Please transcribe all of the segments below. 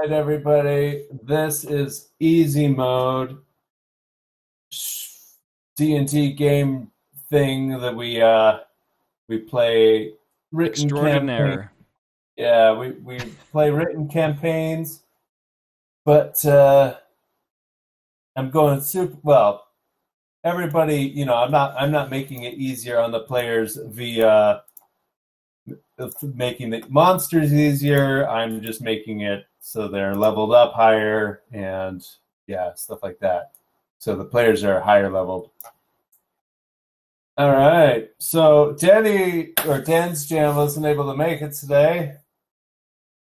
right, everybody. This is easy mode D&D game thing that we play written campaign. Extraordinaire. Yeah, we play written campaigns, but I'm going super well. Everybody, I'm not making it easier on the players via making the monsters easier. I'm just making it so they're leveled up higher and stuff like that. So the players are higher leveled. All right. So Dan's Jam wasn't able to make it today.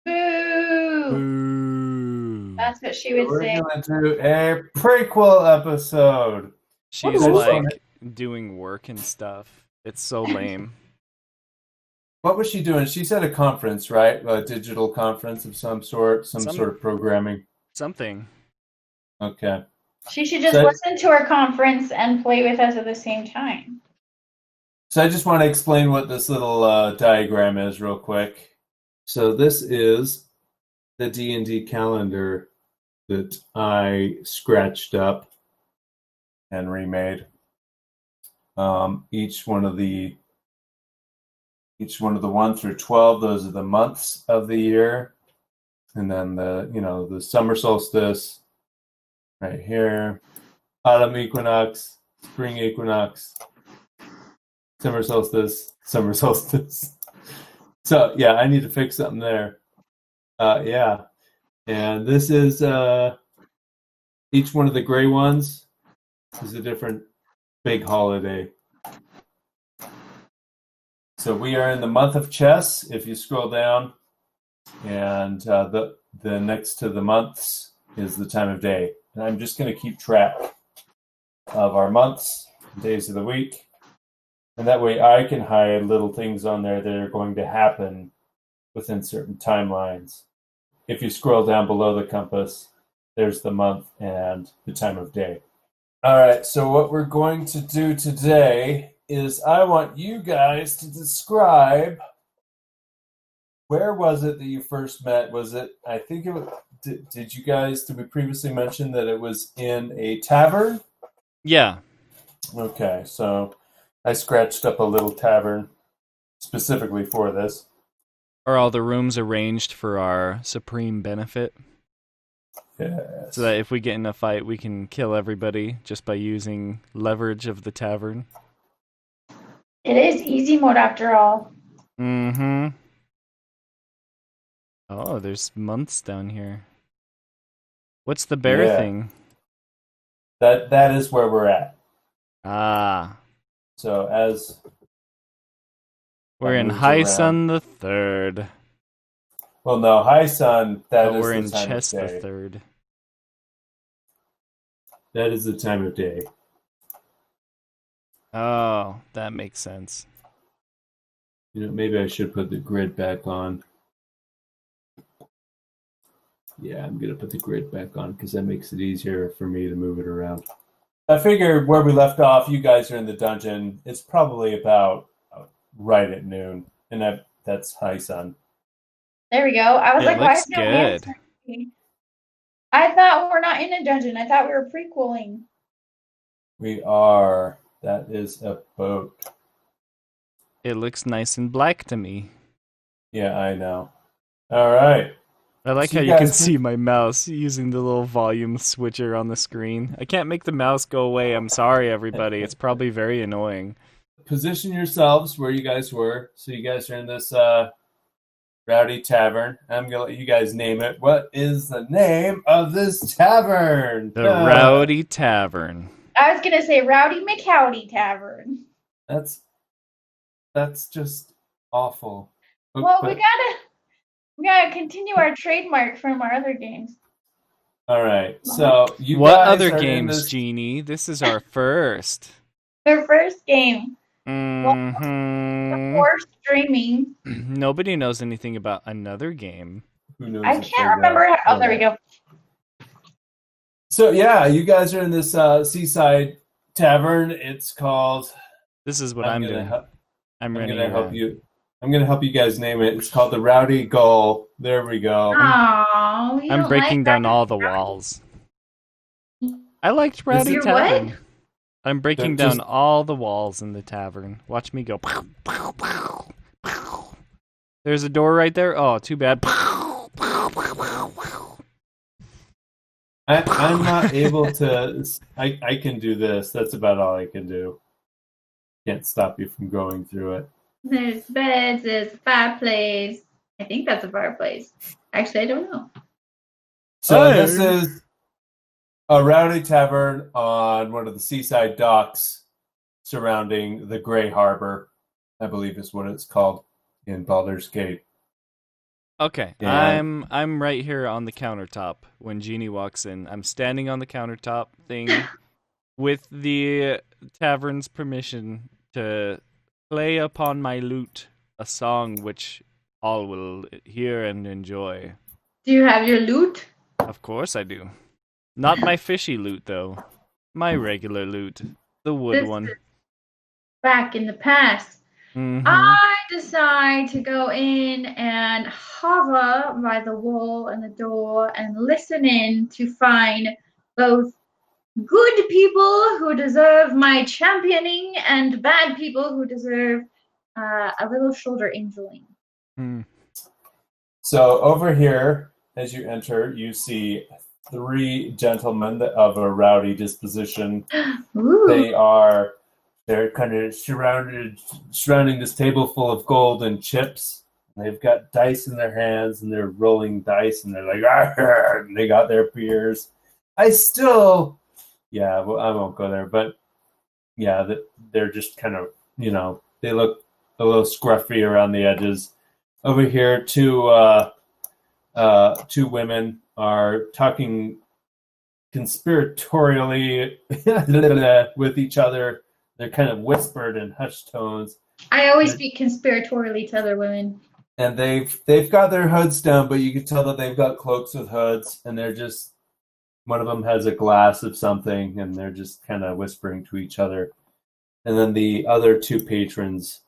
Boo! Boo. That's what she would We're say. going to do a prequel episode. She's Woo! like doing work and stuff. It's so lame. What was she doing? She's at a conference, right? A digital conference of some sort, some sort of programming. Something. Okay. She should just listen to our conference and play with us at the same time. So I just want to explain what this little diagram is real quick. So this is the D&D calendar that I scratched up and remade. Each one of the 1 through 12, those are the months of the year. And then the summer solstice right here, autumn equinox, spring equinox, summer solstice. So yeah, I need to fix something there. And this is each one of the gray ones is a different big holiday. So we are in the month of chess. If you scroll down, and the next to the months is the time of day. And I'm just going to keep track of our months, days of the week, and that way I can hide little things on there that are going to happen within certain timelines. If you scroll down below the compass, there's the month and the time of day. All right, so what we're going to do today is I want you guys to describe, where was it that you first met? Was it, I think it was, did we previously mention that it was in a tavern? Yeah. Okay, so I scratched up a little tavern specifically for this. Are all the rooms arranged for our supreme benefit? Yes. So that if we get in a fight, we can kill everybody just by using leverage of the tavern? It is easy mode after all. Mm-hmm. Oh, there's months down here. What's the bear thing? That is where we're at. Ah. So as we're in High Sun the Third. Well, no, High Sun, we're in Chess the Third. That is the time of day. Oh, that makes sense. Maybe I should put the grid back on. Yeah, I'm going to put the grid back on because that makes it easier for me to move it around. I figure where we left off, you guys are in the dungeon. It's probably about right at noon, and that's High Sun. There we go. I was why is no good. I thought we're not in a dungeon. I thought we were prequeling. We are. That is a boat. It looks nice and black to me. Yeah, I know. All right. I like how you can see my mouse using the little volume switcher on the screen. I can't make the mouse go away. I'm sorry, everybody. It's probably very annoying. Position yourselves where you guys were. So you guys are in this rowdy tavern. I'm going to let you guys name it. What is the name of this tavern? The Rowdy Tavern. I was going to say Rowdy McHowdy Tavern. That's just awful. Well, we gotta continue our trademark from our other games. All right. So what other games, Jeannie? This is our first. Their first game. Mm-hmm. Before streaming. Nobody knows anything about another game. Who knows? I can't remember how. Oh, there we go. So yeah, you guys are in this seaside tavern. It's called. This is what I'm doing. I'm going to help you. I'm going to help you guys name it. It's called the Rowdy Gull. There we go. Oh, you I'm don't breaking like down that? all the walls. I liked Rowdy You're Tavern. what? I'm breaking Just- down all the walls in the tavern. Watch me go. There's a door right there. Oh, too bad. I'm not able to. I can do this. That's about all I can do. Can't stop you from going through it. There's beds, there's a fireplace. I think that's a fireplace. Actually, I don't know. So Hey. this is a rowdy tavern on one of the seaside docks surrounding the Grey Harbor, I believe is what it's called in Baldur's Gate. Okay, Yeah. I'm right here on the countertop when Jeannie walks in. I'm standing on the countertop thing with the tavern's permission to play upon my lute a song which all will hear and enjoy. Do you have your loot? Of course I do. Not my fishy lute though. My regular lute, the wood This one. is back in the past. Mhm. I decide to go in and hover by the wall and the door and listen in to find both good people who deserve my championing and bad people who deserve a little shoulder angeling. Hmm. So over here, as you enter, you see 3 gentlemen of a rowdy disposition. Ooh. They're kind of surrounding this table full of gold and chips. They've got dice in their hands and they're rolling dice and they're like, "Arr!" And they got their beers. Well, I won't go there, but yeah, they're just kind of, they look a little scruffy around the edges. Over here, 2 women are talking conspiratorially with each other. They're kind of whispered in hushed tones. I always speak conspiratorially to other women. And they've got their hoods down, but you can tell that they've got cloaks with hoods, and they're just, one of them has a glass of something, and they're just kind of whispering to each other. And then the other 2 patrons,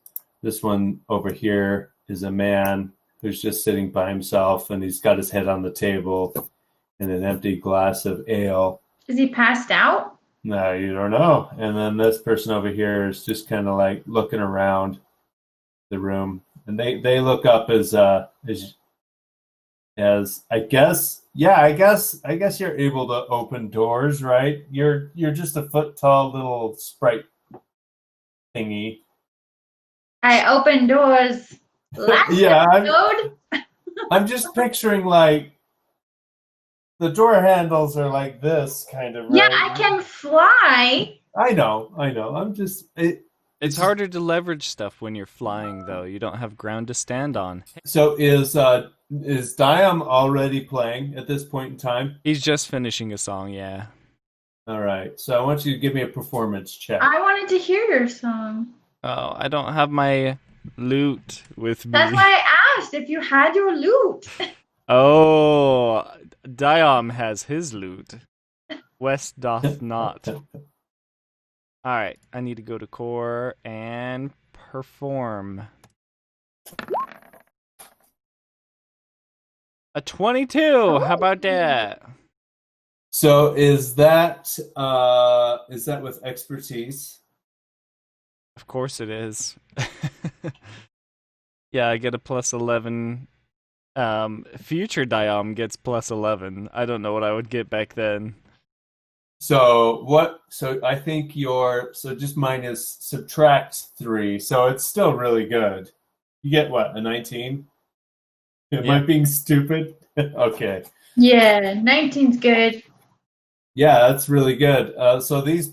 this one over here is a man who's just sitting by himself, and he's got his head on the table and an empty glass of ale. Is he passed out? No, you don't know. And then this person over here is just kind of like looking around the room, and they look up as I guess, yeah, I guess you're able to open doors, right? You're just a foot tall little sprite thingy. I open doors last Yeah, episode. I'm just picturing like the door handles are like this kind of. Yeah, right? I can fly. I know. I'm just. It's harder to leverage stuff when you're flying, though. You don't have ground to stand on. So is Diom already playing at this point in time? He's just finishing a song, yeah. All right. So I want you to give me a performance check. I wanted to hear your song. Oh, I don't have my lute with me. That's why I asked if you had your loot. Oh, Diom has his lute. West doth not. Alright, I need to go to core and perform. A 22! How about that? So is that with expertise? Of course it is. Yeah, I get a plus 11. Future Diom gets plus 11. I don't know what I would get back then. So I think just minus subtract 3, so it's still really good. You get what, a 19? Am I being stupid? Okay. Yeah, 19's good. Yeah, that's really good. So these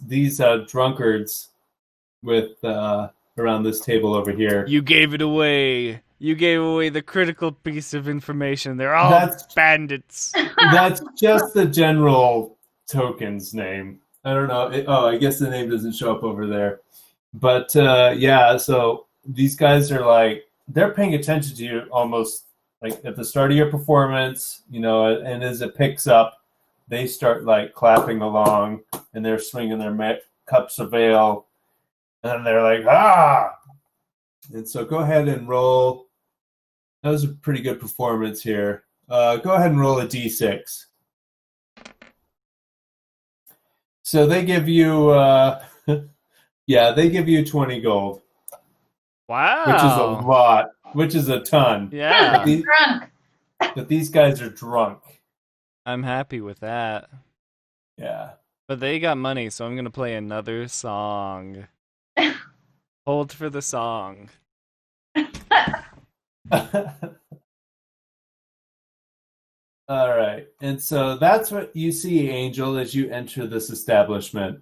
these drunkards with around this table over here. You gave it away. You gave away the critical piece of information. They're all bandits. That's just the general token's name. I don't know. I guess the name doesn't show up over there. But yeah, so these guys are like, they're paying attention to you almost like at the start of your performance, and as it picks up, they start like clapping along and they're swinging their cups of ale. And they're like, And so go ahead and roll. That was a pretty good performance here. Go ahead and roll a d6. So they give you, they give you 20 gold, Wow. which is a lot, which is a ton. Yeah. Drunk. But these guys are drunk. I'm happy with that. Yeah. But they got money, so I'm going to play another song. Hold for the song. All right. And so that's what you see, Angel, as you enter this establishment.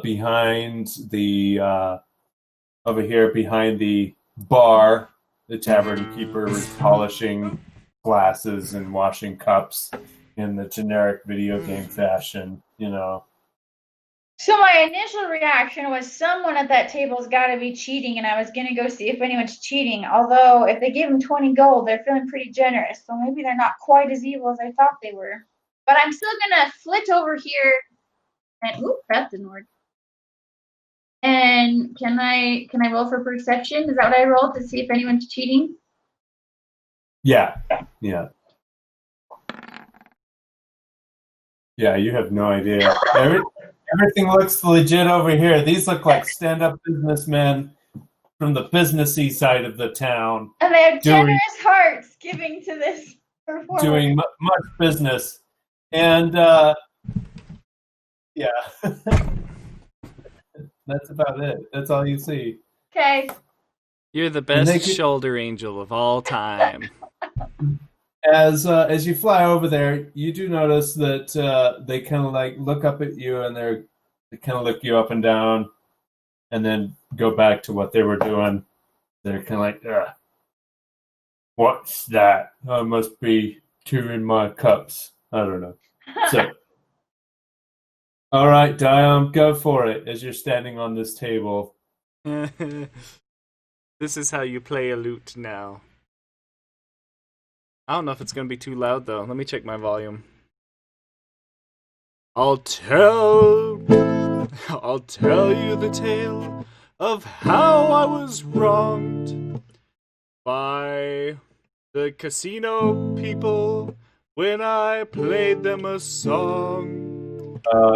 Behind the over here, behind the bar, the tavern keeper is polishing glasses and washing cups in the generic video game fashion, So my initial reaction was someone at that table's got to be cheating, and I was going to go see if anyone's cheating. Although if they gave them 20 gold, they're feeling pretty generous. So maybe they're not quite as evil as I thought they were. But I'm still going to flit over here. And oop, that didn't work. And can I roll for perception? Is that what I rolled to see if anyone's cheating? Yeah. Yeah, you have no idea. Everything looks legit over here. These look like stand-up businessmen from the businessy side of the town. And they have generous hearts giving to this performance. Doing much business. And, yeah. That's about it. That's all you see. Okay. You're the best shoulder angel of all time. As you fly over there, you do notice that they kind of like look up at you, and they kind of look you up and down, and then go back to what they were doing. They're kind of like, ugh. What's that? I must be two in my cups. I don't know. So, all right, Diom, go for it as you're standing on this table. This is how you play a lute now. I don't know if it's going to be too loud, though. Let me check my volume. I'll tell you the tale of how I was wronged by the casino people when I played them a song.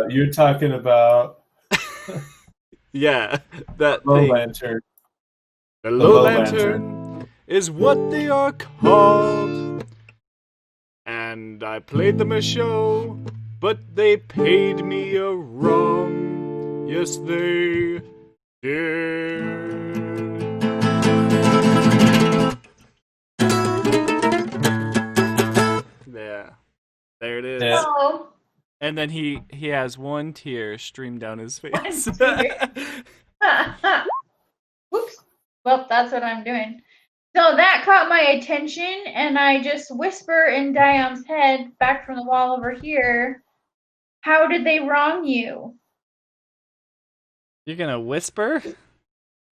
You're talking about Yeah, that Low thing. Lantern. The Low Lantern is what they are called. And I played them a show, but they paid me a wrong. Yes, they did. There it is. Yeah. Oh. And then he has one tear stream down his face. Whoops. Well, that's what I'm doing. So that caught my attention, and I just whisper in Diom's head back from the wall over here, how did they wrong you? You're gonna whisper?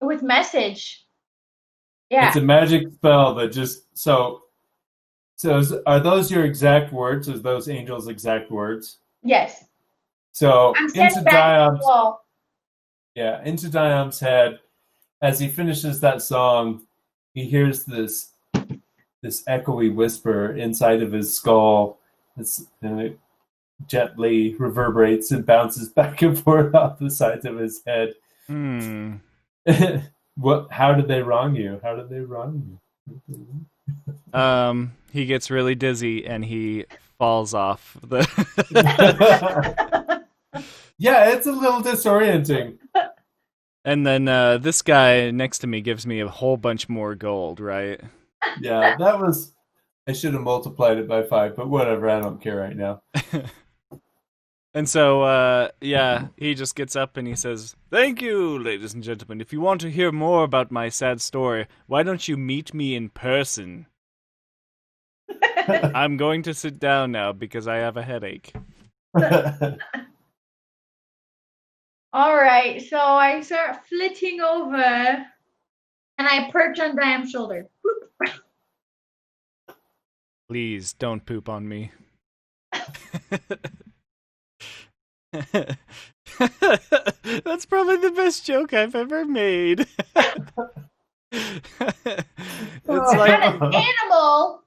With message. Yeah. It's a magic spell that just so are those your exact words? Is those Angel's exact words? Yes. So I'm standing back to the wall. Yeah, into Diom's head, as he finishes that song, he hears this echoey whisper inside of his skull, and it gently reverberates and bounces back and forth off the sides of his head. How did they wrong you? How did they wrong you? He gets really dizzy and he falls off the. Yeah, it's a little disorienting. And then this guy next to me gives me a whole bunch more gold, right? Yeah, I should have multiplied it by 5, but whatever, I don't care right now. And so, he just gets up and he says, "Thank you, ladies and gentlemen. If you want to hear more about my sad story, why don't you meet me in person? I'm going to sit down now because I have a headache." All right, so I start flitting over, and I perch on Diom's shoulder. Please don't poop on me. That's probably the best joke I've ever made. It's Not like, an animal.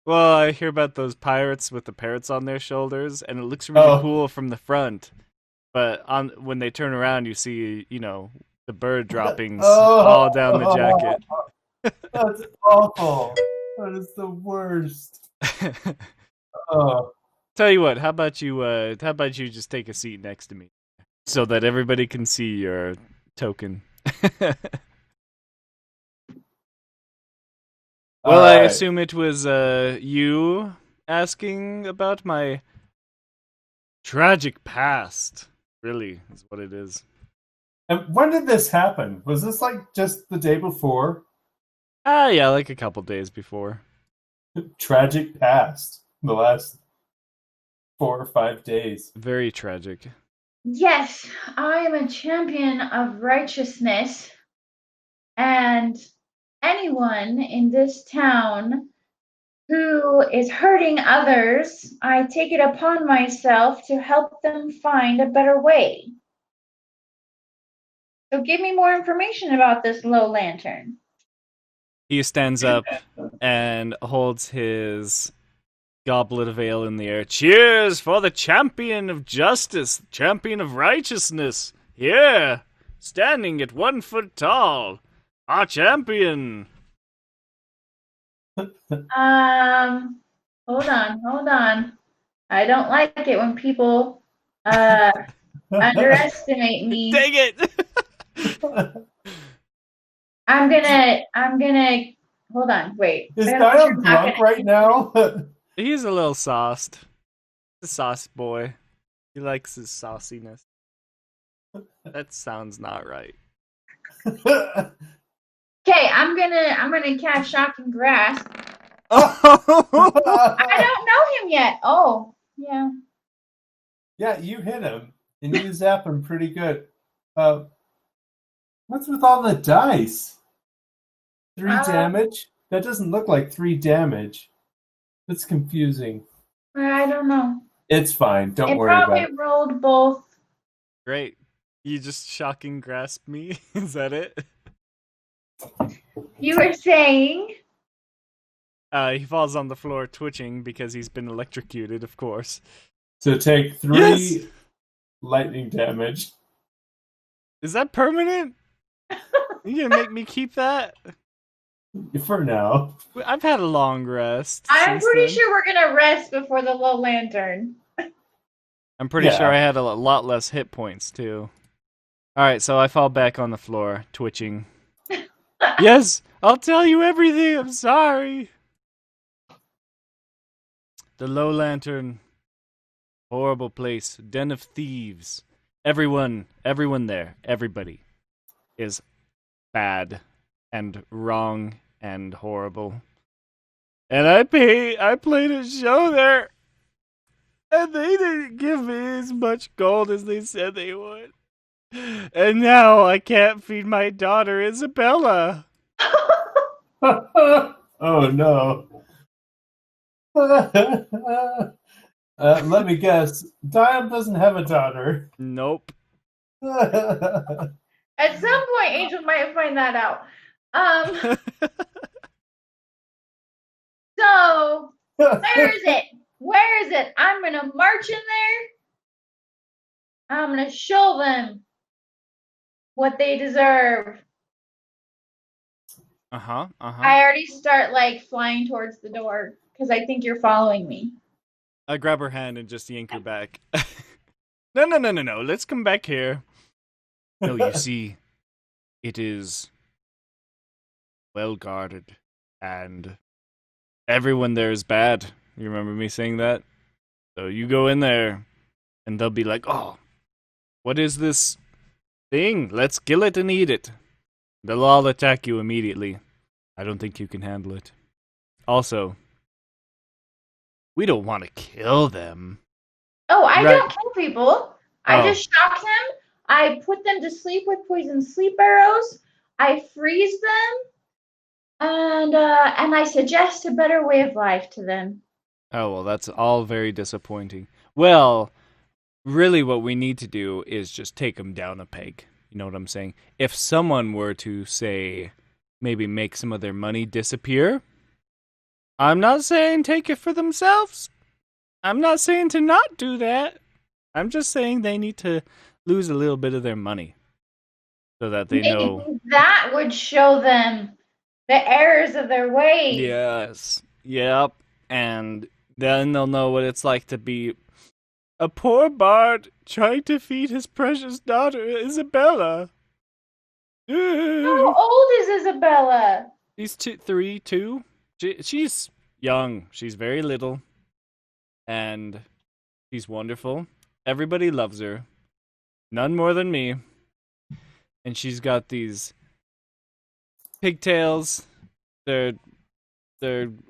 well, I hear about those pirates with the parrots on their shoulders, and it looks really cool from the front. But when they turn around, you see, the bird droppings all down the jacket. That's awful. That is the worst. Oh. Tell you what, how about you just take a seat next to me so that everybody can see your token. Well, I assume it was you asking about my tragic past. Really, is what it is. And when did this happen? Was this like just the day before? Yeah, like a couple days before. Tragic past. The last 4 or 5 days. Very tragic. Yes, I am a champion of righteousness, and anyone in this town who is hurting others, I take it upon myself to help them find a better way. So give me more information about this low lantern. He stands up and holds his goblet of ale in the air. Cheers for the champion of justice, champion of righteousness. Here, standing at 1 foot tall, our champion. Hold on. I don't like it when people underestimate me. Dang it! I'm gonna hold on, wait. Is Diom drunk right now? He's a little sauced. The sauce boy. He likes his sauciness. That sounds not right. Okay, I'm gonna cast Shock and Grasp. Oh! I don't know him yet. Oh, yeah. Yeah, you hit him, and you zap him pretty good. What's with all the dice? 3 damage? That doesn't look like 3 damage. That's confusing. I don't know. It's fine. Don't worry about it. It probably rolled both. Great. You just shocking grasp me? Is that it? You were saying? He falls on the floor twitching because he's been electrocuted, of course. So take 3 lightning damage. Is that permanent? You gonna make me keep that? For now. I've had a long rest. I'm pretty sure we're gonna rest before the low lantern. I'm pretty sure I had a lot less hit points, too. Alright, so I fall back on the floor, twitching. Yes, I'll tell you everything, I'm sorry. The Low Lantern. Horrible place. Den of thieves. Everyone there, everybody, is bad and wrong and horrible. And I played a show there, and they didn't give me as much gold as they said they would. And now I can't feed my daughter Isabella. Oh no. Let me guess. Diom doesn't have a daughter. Nope. At some point, Angel might find that out. So, where is it? Where is it? I'm going to march in there. I'm going to show them what they deserve. I already start, flying towards the door, because I think you're following me. I grab her hand and just yank her back. No. Let's come back here. No, you see, it is well guarded, and everyone there is bad. You remember me saying that? So you go in there, and they'll be like, oh, what is this thing? Let's kill it and eat it. They'll all attack you immediately. I don't think you can handle it. Also, we don't want to kill them. Oh, I don't kill people. I just shock them. I put them to sleep with poison sleep arrows. I freeze them. And I suggest a better way of life to them. Oh, well, that's all very disappointing. Well, really what we need to do is just take them down a peg. You know what I'm saying? If someone were to, say, maybe make some of their money disappear, I'm not saying take it for themselves. I'm not saying to not do that. I'm just saying they need to lose a little bit of their money so that they know. Maybe that would show them the errors of their ways. Yes. Yep. And then they'll know what it's like to be a poor bard trying to feed his precious daughter, Isabella. How old is Isabella? She's 2. She's young. She's very little. And she's wonderful. Everybody loves her. None more than me. And she's got these pigtails. They're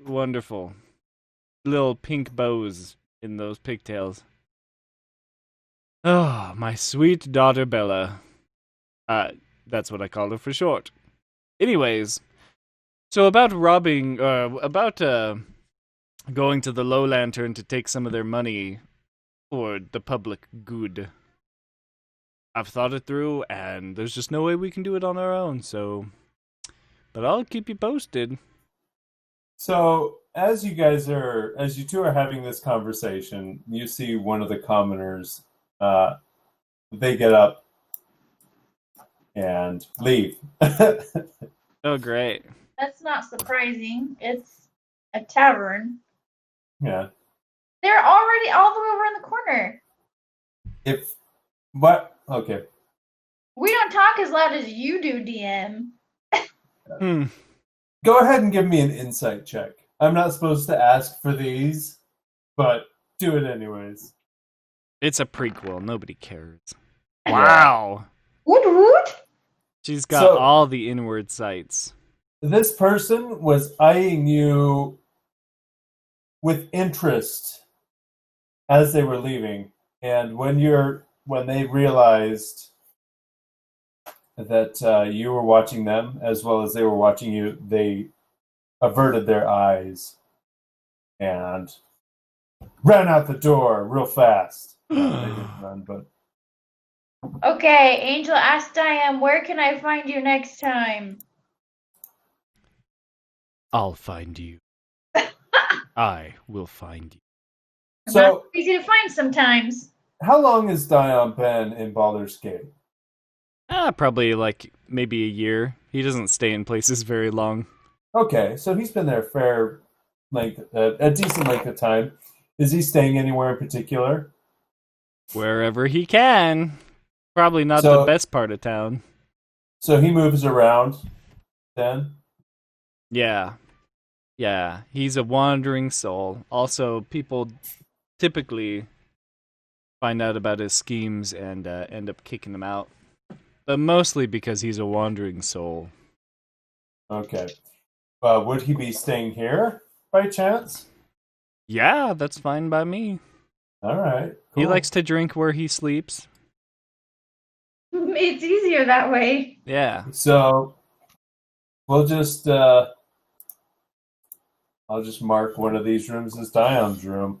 wonderful. Little pink bows in those pigtails. Oh, my sweet daughter Bella. That's what I call her for short. Anyways, so about going to the Low Lantern to take some of their money for the public good. I've thought it through, and there's just no way we can do it on our own, so... But I'll keep you posted. So, as you two are having this conversation, you see one of the commoners, they get up and leave. Oh, great. That's not surprising. It's a tavern. Yeah. They're already all the way over in the corner. Okay. We don't talk as loud as you do, DM. Go ahead and give me an insight check. I'm not supposed to ask for these, but do it anyways. It's a prequel. Nobody cares. Yeah. Wow. Woot. She's got all the inward sights. This person was eyeing you with interest as they were leaving, and when they realized that you were watching them as well as they were watching you, they averted their eyes and ran out the door real fast. They didn't run, but Okay, Angel asked Diane, where can I find you next time? I'll find you. I will find you. so Not easy to find sometimes. how long has Dion been in Baldur's Gate? Probably like maybe a year. He doesn't stay in places very long. Okay, so he's been there a decent length of time. Is he staying anywhere in particular? Wherever he can. Probably not the best part of town. So he moves around then? Yeah. Yeah, he's a wandering soul. Also, people typically find out about his schemes and end up kicking him out. But mostly because he's a wandering soul. Okay. Would he be staying here by chance? Yeah, that's fine by me. All right. Cool. He likes to drink where he sleeps. It's easier that way. Yeah. So we'll just I'll just mark one of these rooms as Dion's room.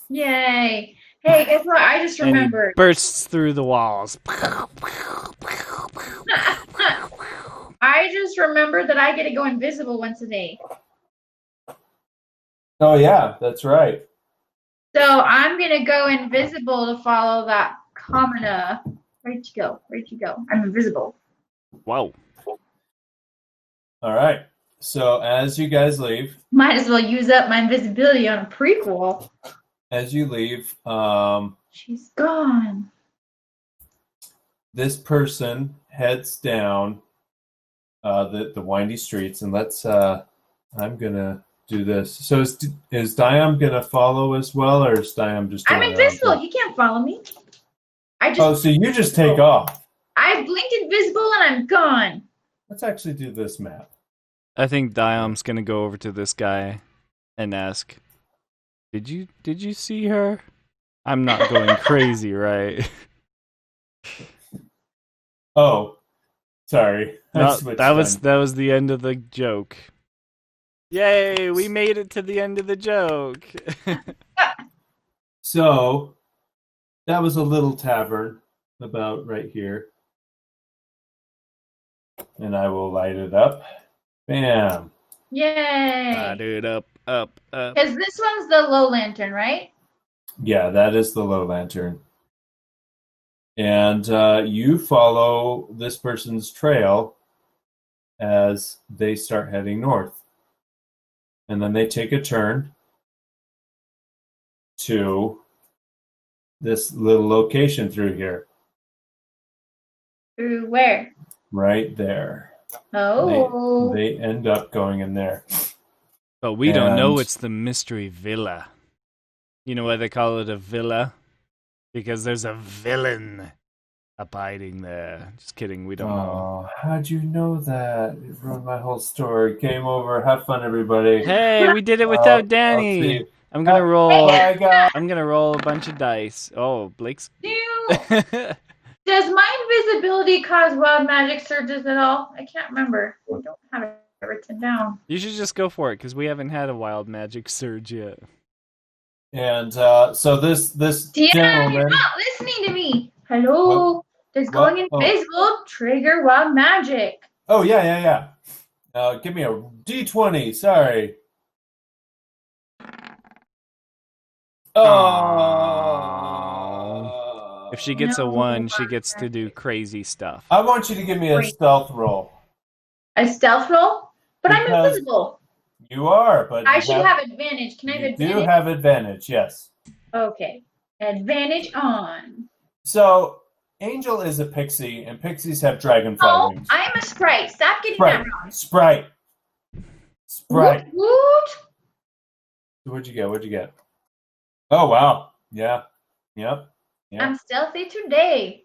Yay. Hey, guess what? I just remembered. And he bursts through the walls. I just remembered that I get to go invisible once a day. Oh yeah, that's right. So I'm going to go invisible to follow that commoner. Where'd you go? I'm invisible. Whoa. All right. So as you guys leave, Might as well use up my invisibility on a prequel. as you leave, She's gone. this person heads down the windy streets, and I'm gonna do this. So is Diam gonna follow as well, or is Diam just? I'm invisible. He can't follow me. So you just take off. I blinked invisible and I'm gone. Let's actually do this map. I think Diam's gonna go over to this guy and ask, Did you see her? I'm not going crazy, right? Oh, sorry. No, that was the end of the joke. Yay, we made it to the end of the joke. So That was a little tavern about right here. And I will light it up. Bam. Yay! Light it up. Because this one's the low lantern, right? Yeah, that is the low lantern. And you follow this person's trail as they start heading north. And then they take a turn to this little location through here. Through where? Right there. Oh. They end up going in there. But we don't know And- it's the mystery villa. You know why they call it a villa? Because there's a villain abiding there. Just kidding, we don't know. Oh, how'd you know that? It ruined my whole story. Game over. Have fun, everybody. Hey, we did it I'll without Danny. see. I'm gonna roll. Bye, guys. I'm gonna roll a bunch of dice. Oh, Blake's. Does my invisibility cause wild magic surges at all? I can't remember. I don't have it written down. You should just go for it because we haven't had a wild magic surge yet. And so this Deanna, you're gentleman. not listening to me. Hello. Does What? going Oh. invisible trigger wild magic? Oh yeah. Give me a D20. Sorry. Oh. If she gets a No, 1, she gets to magic. do crazy stuff. I want you to give me a stealth roll. A stealth roll? But I'm Because- invisible. You are, but I you should have advantage. Can I have you advantage? do have advantage. Yes. Okay. Advantage on. So Angel is a pixie, and pixies have dragonfly Oh, wings. I am a sprite. Stop getting Sprite. that wrong. Sprite. Woot, woot. What'd you get? Oh wow. Yeah. Yep. Yeah. I'm stealthy today.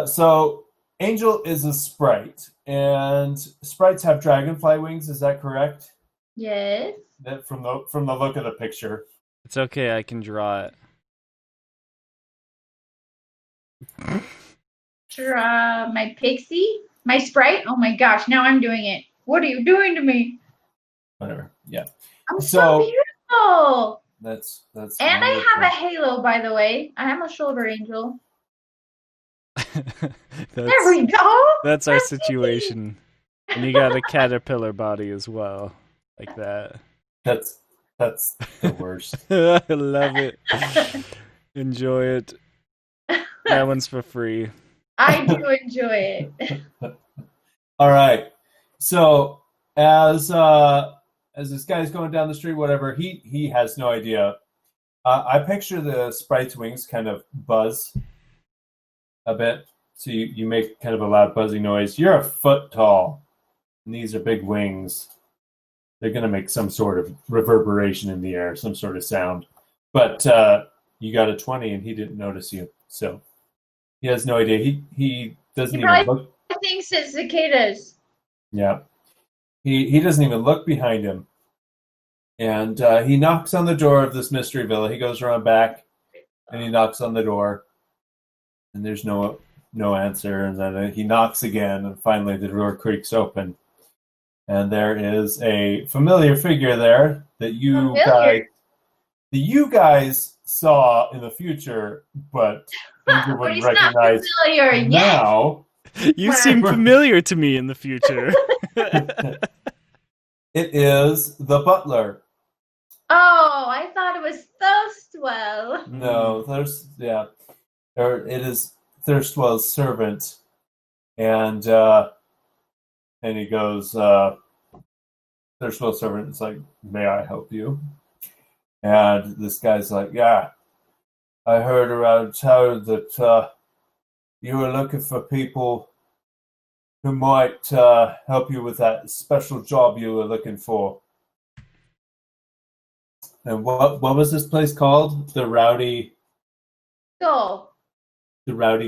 So Angel is a sprite, and sprites have dragonfly wings. Is that correct? Yes. That from the look of the picture. It's okay, I can draw it. Draw my pixie. My sprite. Oh my gosh. Now I'm doing it. What are you doing to me? Whatever. Yeah. I'm So- so beautiful. That's. And I wonderful. have a halo, by the way. I am a shoulder angel. There we go. That's our situation. And you got a caterpillar body as well. Like that. That's the worst. I love it. Enjoy it. That one's for free. I do enjoy it. All right. So as this guy's going down the street, whatever, he has no idea. I picture the sprite's wings kind of buzz a bit. So you make kind of a loud buzzing noise. You're a foot tall, and these are big wings. They're going to make some sort of reverberation in the air, some sort of sound. But you got a 20, and he didn't notice you. So he has no idea. He doesn't He even probably- look. I think it's cicadas. Yeah. He doesn't even look behind him. And he knocks on the door of this mystery villa. He goes around back, and he knocks on the door. And there's no answer. And then he knocks again, and finally the door creaks open. And there is a familiar figure there that you guys saw in the future, but you But wouldn't he's not recognize familiar yet. now. You seem familiar to me in the future. It is the butler. Oh, I thought it was Thirstwell. No, it is Thirstwell's servant, and he goes, Thirstwell's servant is like, "May I help you?" And this guy's like, "Yeah, I heard around town that you were looking for people who might help you with that special job you were looking for." And what was this place called? The Rowdy Go.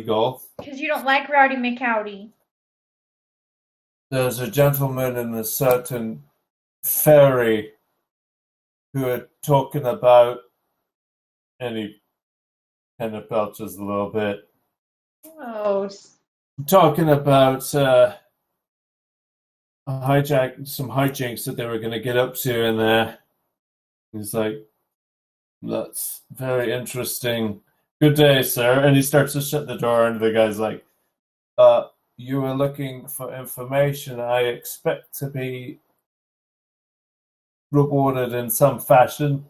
Gull. Because you don't like Rowdy McCowdy. There's a gentleman in a certain ferry who are talking about, and he kind of belches a little bit, Oh, talking about some hijinks that they were going to get up to in there. He's like, "That's very interesting. Good day, sir. And he starts to shut the door, and the guy's like, you were looking for information. I expect to be rewarded in some fashion.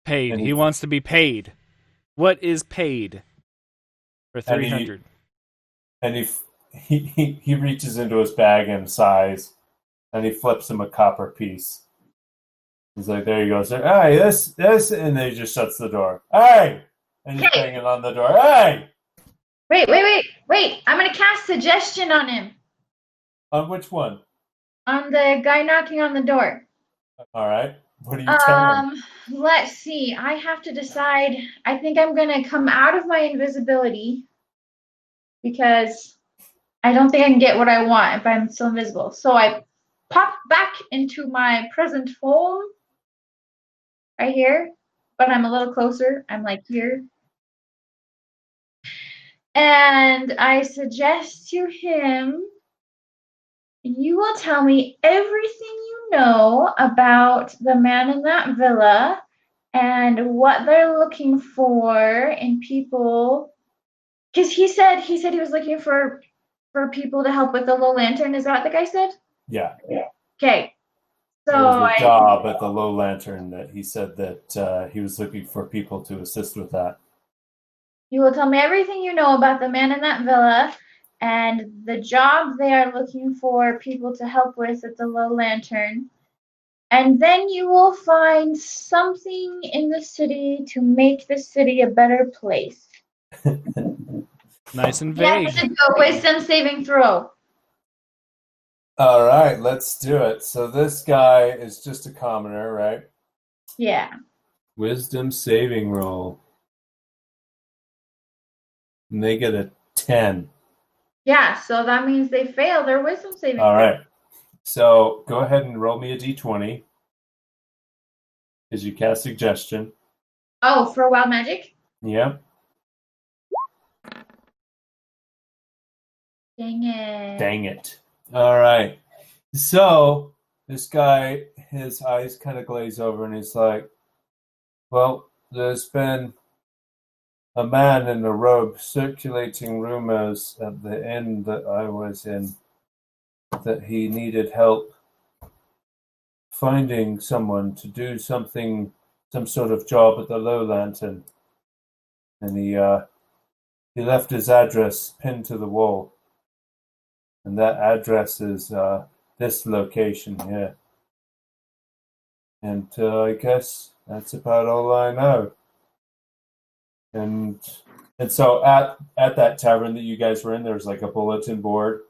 Paid. And He wants to be paid. What is paid for And he- 300? and he reaches into his bag and sighs, and he flips him a copper piece. He's like, there you go, sir. Hey, this, and then he just shuts the door. Hey! And he's Hey! banging on the door. Hey! Wait. I'm going to cast suggestion on him. On which one? On the guy knocking on the door. All right. What are you telling him? Let's see. I have to decide. I think I'm going to come out of my invisibility because I don't think I can get what I want if I'm still invisible. So I pop back into my present form right here, but I'm a little closer. I'm like here. And I suggest to him, you will tell me everything you know about the man in that villa and what they're looking for in people. Because he said he was looking for people to help with the low lantern. Is that what the guy said? Yeah. Okay. So There was a job at the Low Lantern that he said that he was looking for people to assist with that. you will tell me everything you know about the man in that villa and the job they are looking for people to help with at the Low Lantern. And then you will find something in the city to make the city a better place. Nice and You have vague. to do a wisdom saving throw. All right, let's do it. So this guy is just a commoner, right? Yeah. Wisdom saving roll. And they get a 10. Yeah, so that means they fail their wisdom saving All throw. right. So go ahead and roll me a d20 as you cast suggestion. Oh, for wild magic? Yep. Dang it. Dang it. All right. So this guy, his eyes kind of glaze over and he's like, well, there's been a man in a robe circulating rumors at the inn that I was in that he needed help finding someone to do something, some sort of job at the Low Lantern. And he left his address pinned to the wall. And that address is this location here. And I guess that's about all I know. And so at that tavern that you guys were in, there's like a bulletin board,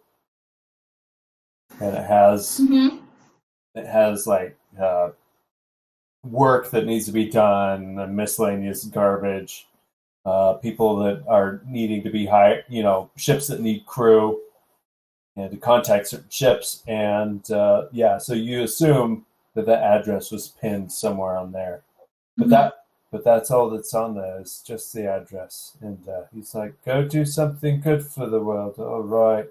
and it has like work that needs to be done, and miscellaneous garbage, people that are needing to be hired, ships that need crew, and to contact certain ships, and so you assume that address was pinned somewhere on there, but that's all that's on there is just the address. And he's like, go do something good for the world. All right.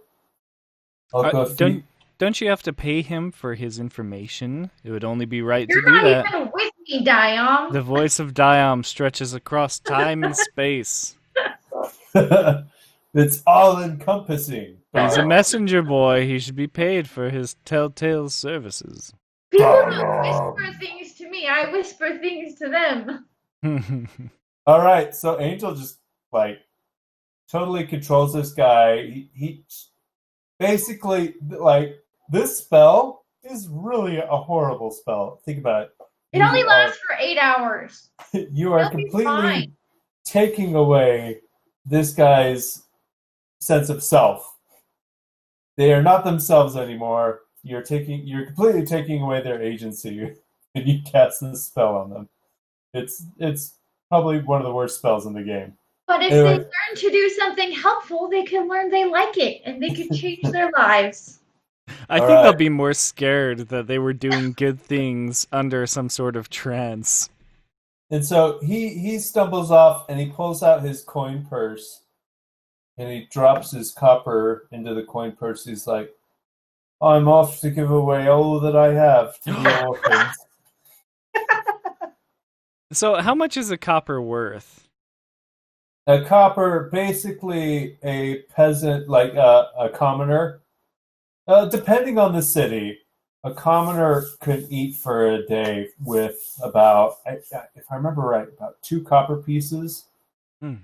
I'll go Don't you have to pay him for his information? It would only be right You're to do not that. even with me, Diom. The voice of Diom stretches across time and space. It's all encompassing. He's a messenger boy. He should be paid for his telltale services. People don't whisper things to me. I whisper things to them. All right, so Angel just like totally controls this guy. He basically, like, this spell is really a horrible spell. Think about it. It only lasts for 8 hours. You are They'll be completely fine. taking away this guy's sense of self. They are not themselves anymore. You're completely taking away their agency when you cast this spell on them. It's probably one of the worst spells in the game. But if they learn to do something helpful, they can learn they like it, and they can change their lives. I think they'll be more scared that they were doing good things under some sort of trance. And so he stumbles off and he pulls out his coin purse and he drops his copper into the coin purse. He's like, I'm off to give away all that I have to the orphans. So how much is a copper worth? A copper, basically a peasant, like a commoner. Depending on the city, a commoner could eat for a day with about, if I remember right, about 2 copper pieces. Hmm.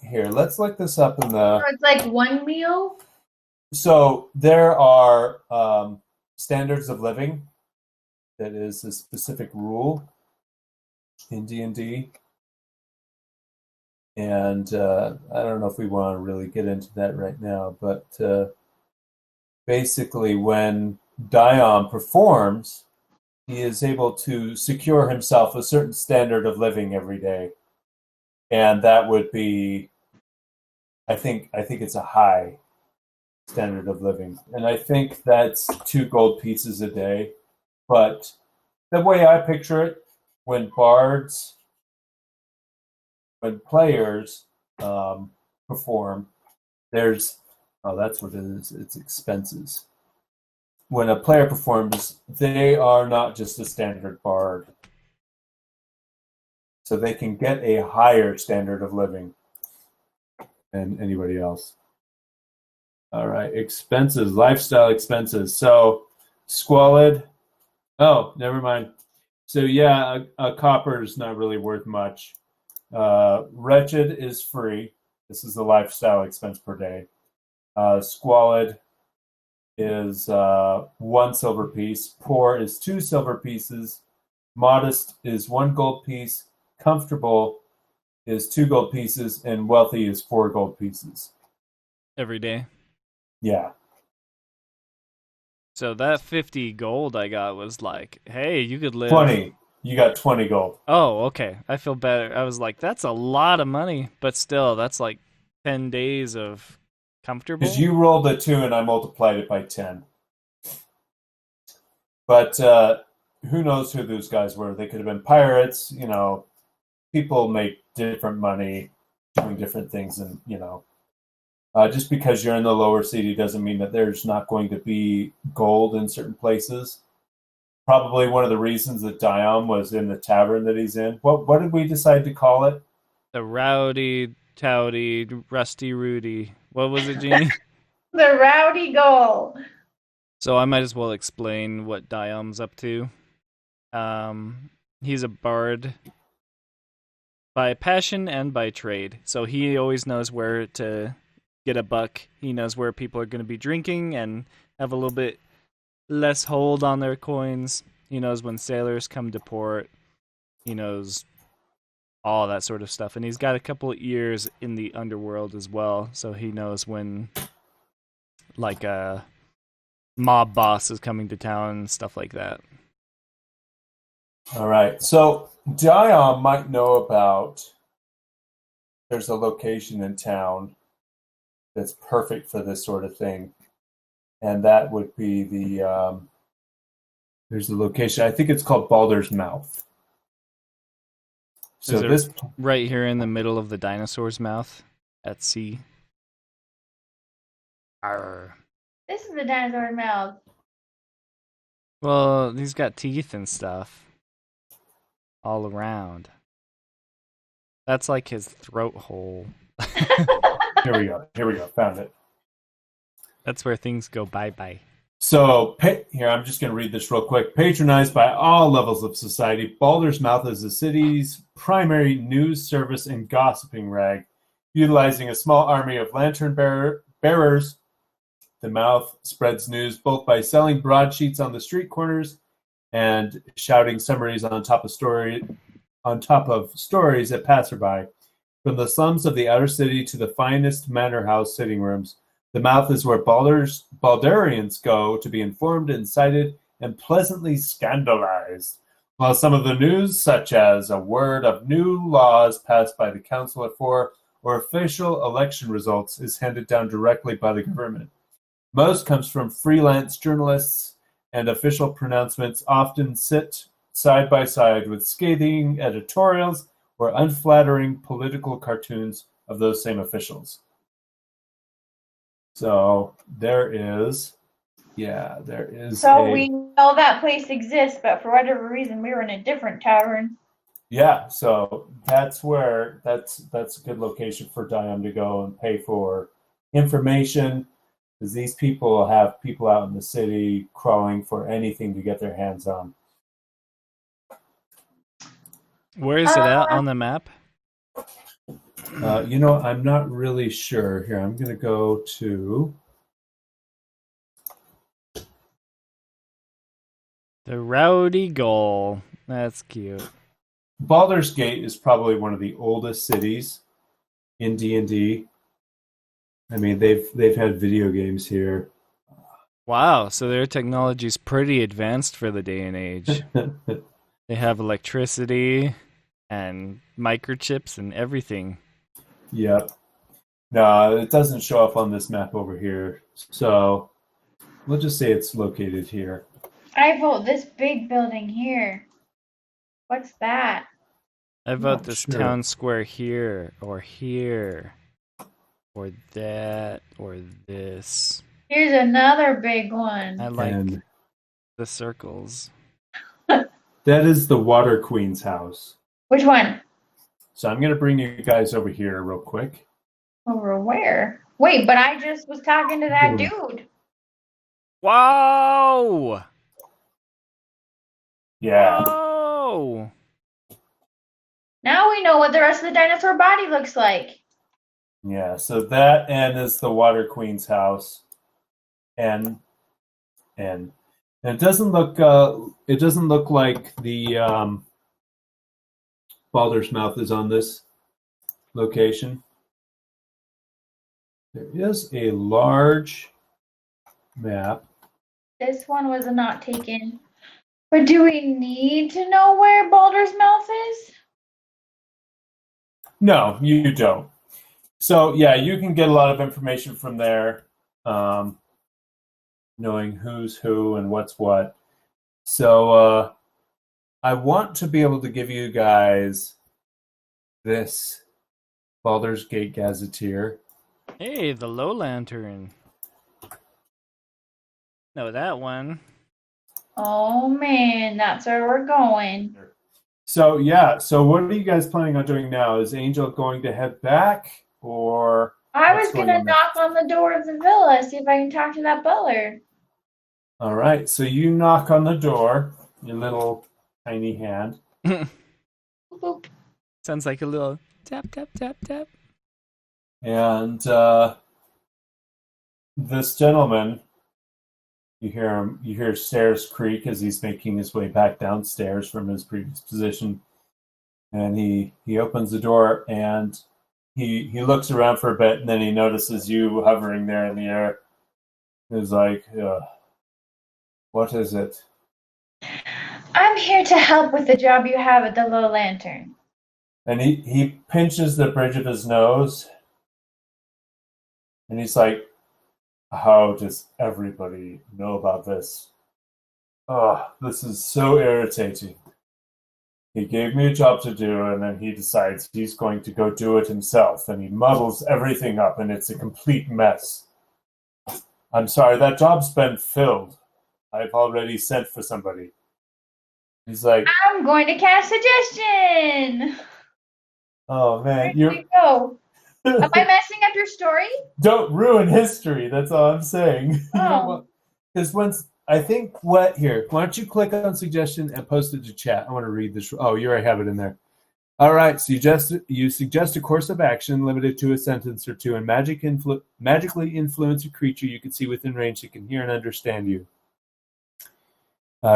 Here, let's look this up in the. So it's like one meal. So there are standards of living. That is a specific rule in D&D. And I don't know if we want to really get into that right now, but basically when Diom performs, he is able to secure himself a certain standard of living every day. And that would be, I think it's a high standard of living. And I think that's 2 gold pieces a day. But the way I picture it, when players perform, that's what it is. It's expenses. When a player performs, they are not just a standard bard. So they can get a higher standard of living than anybody else. All right, expenses, lifestyle expenses. So squalid. Oh, never mind. So yeah, a copper is not really worth much. Wretched is free. This is the lifestyle expense per day. Squalid is 1 silver piece. Poor is 2 silver pieces. Modest is 1 gold piece. Comfortable is 2 gold pieces. And wealthy is 4 gold pieces. Every day. Yeah. So that 50 gold I got was like, hey, you could live. 20. You got 20 gold. Oh, okay. I feel better. I was like, that's a lot of money, but still, that's like 10 days of comfortable. Because you rolled a 2 and I multiplied it by 10. But who knows who those guys were? They could have been pirates. You know, people make different money doing different things, and just because you're in the lower city doesn't mean that there's not going to be gold in certain places. Probably one of the reasons that Diom was in the tavern that he's in. What did we decide to call it? The Rowdy, Towdy, Rusty Rudy. What was it, Jeannie? The Rowdy Goal. So I might as well explain what Diom's up to. He's a bard by passion and by trade. So he always knows where to get a buck. He knows where people are going to be drinking and have a little bit less hold on their coins. He knows when sailors come to port. He knows all that sort of stuff. And he's got a couple of ears in the underworld as well. So he knows when like a mob boss is coming to town and stuff like that. All right. So Diom might know about there's a location in town that's perfect for this sort of thing. And that would be there's a location, I think it's called Baldur's Mouth. So this right here in the middle of the dinosaur's mouth at sea. Arr. This is the dinosaur mouth. Well, he's got teeth and stuff all around. That's like his throat hole. Here we go. Found it. That's where things go bye-bye. So, here, I'm just going to read this real quick. Patronized by all levels of society, Baldur's Mouth is the city's primary news service and gossiping rag. Utilizing a small army of lantern bearers, the Mouth spreads news both by selling broadsheets on the street corners and shouting summaries on top of stories at passerby. From the slums of the outer city to the finest manor house sitting rooms, the Mouth is where Baldurians go to be informed, incited, and pleasantly scandalized. While some of the news, such as a word of new laws passed by the Council of Four or official election results, is handed down directly by the government. Most comes from freelance journalists, and official pronouncements often sit side by side with scathing editorials or unflattering political cartoons of those same officials. So there is. So we know that place exists, but for whatever reason, we were in a different tavern. Yeah, so that's a good location for Diom to go and pay for information, because these people have people out in the city crawling for anything to get their hands on. Where is it at on the map? I'm not really sure. Here, I'm going to go to The Rowdy Gull. That's cute. Baldur's Gate is probably one of the oldest cities in D&D. I mean, they've had video games here. Wow, so their technology's pretty advanced for the day and age. They have electricity and microchips and everything. Yep. No, it doesn't show up on this map over here. So we'll just say it's located here. I vote this big building here. What's that? I vote Not this sure. town square here, or that, or this. Here's another big one. I like And the circles. that is the Water Queen's house. Which one? So I'm going to bring you guys over here real quick. Over where? Wait, but I just was talking to that dude. Wow! Yeah. Whoa! Now we know what the rest of the dinosaur body looks like. Yeah, so that end is the Water Queen's house. And it doesn't look like the Baldur's Mouth is on this location. There is a large map. This one was not taken. But do we need to know where Baldur's Mouth is? No, you don't. So yeah, you can get a lot of information from there, knowing who's who and what's what. So I want to be able to give you guys this Baldur's Gate Gazetteer. Hey, the low lantern. No, that one. Oh man, that's where we're going. So yeah, so what are you guys planning on doing now? Is Angel going to head back, or I what's was going gonna on knock on the door of the villa, see if I can talk to that butler. All right, so you knock on the door, your little tiny hand. Boop, boop. Sounds like a little tap, tap, tap, tap. And this gentleman, you hear stairs creak as he's making his way back downstairs from his previous position. And he opens the door and he looks around for a bit, and then he notices you hovering there in the air. He's like, what is it? I'm here to help with the job you have at the Low Lantern. And he pinches the bridge of his nose. And he's like, how does everybody know about this? Oh, this is so irritating. He gave me a job to do, and then he decides he's going to go do it himself, and he muddles everything up, and it's a complete mess. I'm sorry, that job's been filled. I've already sent for somebody. He's like, I'm going to cast suggestion. oh man, Where do we go? Am I messing up your story? don't ruin history. That's all I'm saying. Oh. Because once I think why don't you click on suggestion and post it to chat? I want to read this. Oh, you already have it in there. All right. So you suggest a course of action limited to a sentence or two, and magically influence a creature you can see within range that can hear and understand you.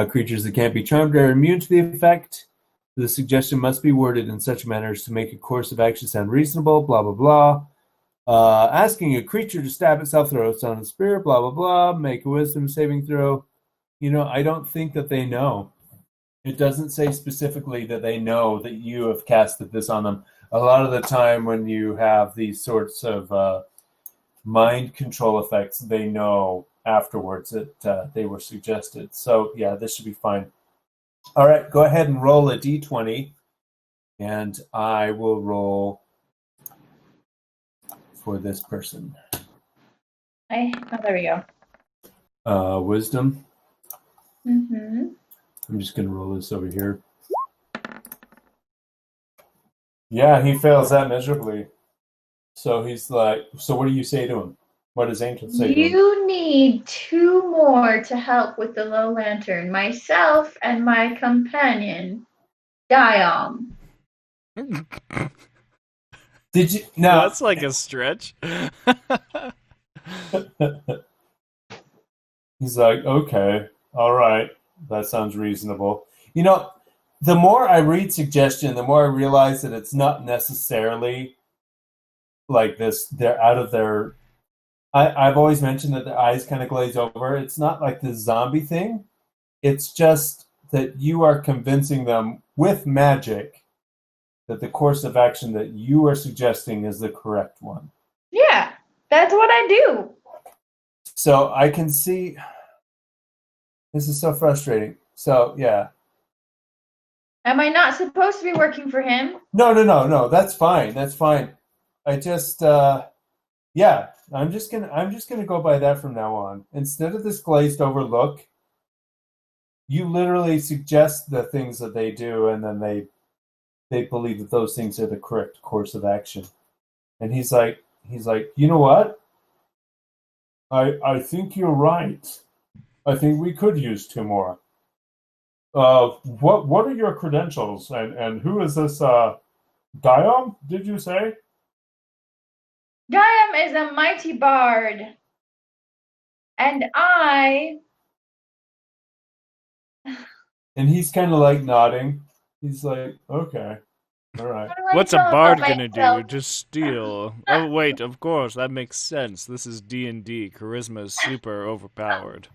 Creatures that can't be charmed are immune to the effect. The suggestion must be worded in such manner as to make a course of action sound reasonable, blah, blah, blah. Asking a creature to stab itself, throw its own spear, blah, blah, blah. Make a wisdom saving throw. I don't think that they know. It doesn't say specifically that they know that you have casted this on them. A lot of the time when you have these sorts of mind control effects, they know afterwards that they were suggested. So, yeah, this should be fine. All right, go ahead and roll a d20, and I will roll for this person. Oh, there we go. Wisdom. Mm-hmm. I'm just going to roll this over here. Yeah, he fails that miserably. So he's like, so what do you say to him? What does Angel say to him? You need 2 more to help with the low lantern. Myself and my companion, Diom. Did you? No. That's like a stretch. He's like, okay, all right, that sounds reasonable. You know, the more I read suggestion, the more I realize that it's not necessarily like this. They're out of their. I've always mentioned that their eyes kind of glaze over. It's not like the zombie thing. It's just that you are convincing them with magic that the course of action that you are suggesting is the correct one. Yeah, that's what I do. So I can see. This is so frustrating. So, yeah. Am I not supposed to be working for him? No. That's fine. That's fine. I just, yeah. I'm just gonna go by that from now on. Instead of this glazed over look, you literally suggest the things that they do, and then they believe that those things are the correct course of action. And he's like, you know what? I think you're right. I think we could use 2 more. What are your credentials? And who is this? Diom? Did you say? Diom is a mighty bard, and I. And he's kind of like nodding. He's like, okay, all right. What do I What's a know bard about gonna do? myself? Just steal? Oh wait, of course that makes sense. This is D&D. Charisma is super overpowered.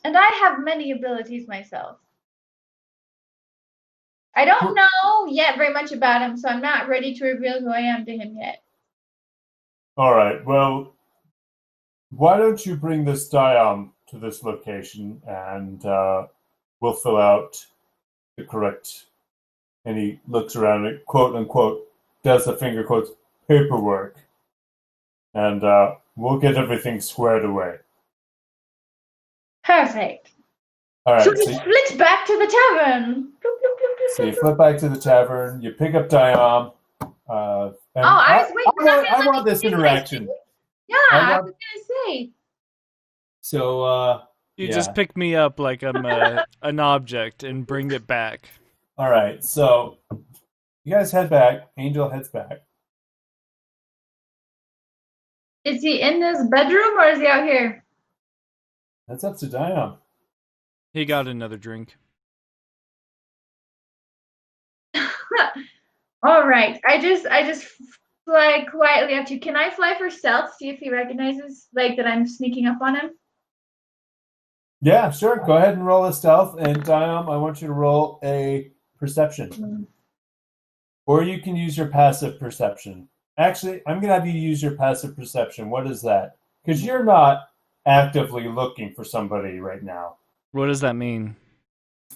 And I have many abilities myself. I don't know yet very much about him, so I'm not ready to reveal who I am to him yet. All right. Well, why don't you bring this Diom to this location, and we'll fill out the correct. And he looks around and quote unquote does the finger quotes paperwork, and we'll get everything squared away. Perfect. All right. So we split back to the tavern. So you flip back to the tavern. You pick up Diom. I was waiting. I want this interaction. Yeah, I was gonna say. So You yeah. just pick me up like I'm an object and bring it back. All right. So you guys head back. Angel heads back. Is he in this bedroom or is he out here? That's up to Diom. He got another drink. All right. I just fly quietly up to you. Can I fly for stealth? See if he recognizes like that I'm sneaking up on him. Yeah, sure. Go ahead and roll a stealth. And Diom, I want you to roll a perception. Or you can use your passive perception. Actually, I'm going to have you use your passive perception. What is that? Because you're not actively looking for somebody right now. What does that mean?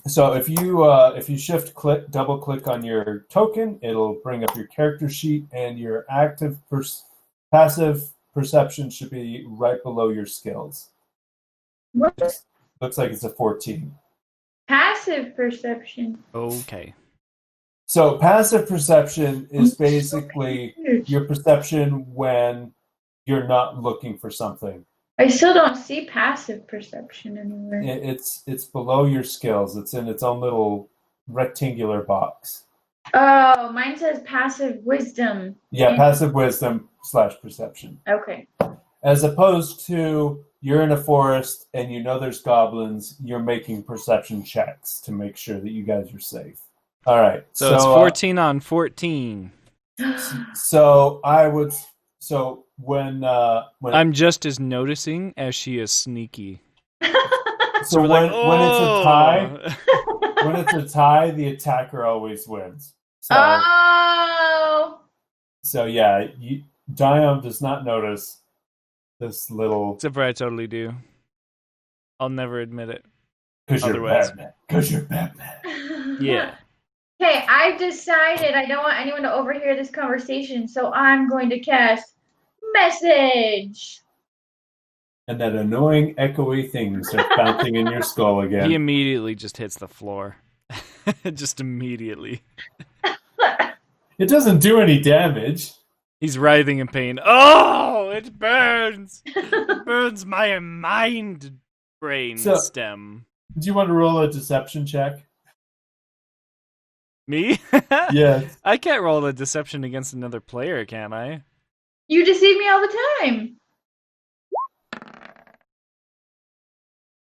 So if you shift click, double click on your token, it'll bring up your character sheet, and your passive perception should be right below your skills. What? Looks like it's a 14. Passive perception. Okay. So passive perception is basically your perception when you're not looking for something. I still don't see passive perception anywhere. It's below your skills. It's in its own little rectangular box. Oh, mine says passive wisdom. Yeah, passive wisdom / perception. Okay. As opposed to you're in a forest and you know there's goblins, you're making perception checks to make sure that you guys are safe. All right. So it's 14 on 14. So when I'm just as noticing as she is sneaky. So when it's a tie, the attacker always wins. So, So yeah, Diom does not notice this little. Except for I totally do. I'll never admit it. Because you're Batman. Yeah. Okay, I've decided I don't want anyone to overhear this conversation, so I'm going to cast message. And that annoying echoey thing starts bouncing in your skull again. He immediately just hits the floor. Just immediately. It doesn't do any damage. He's writhing in pain. Oh, it burns! It burns my mind brain stem. Do you want to roll a deception check? Me? Yes. I can't roll a deception against another player, can I? You deceive me all the time.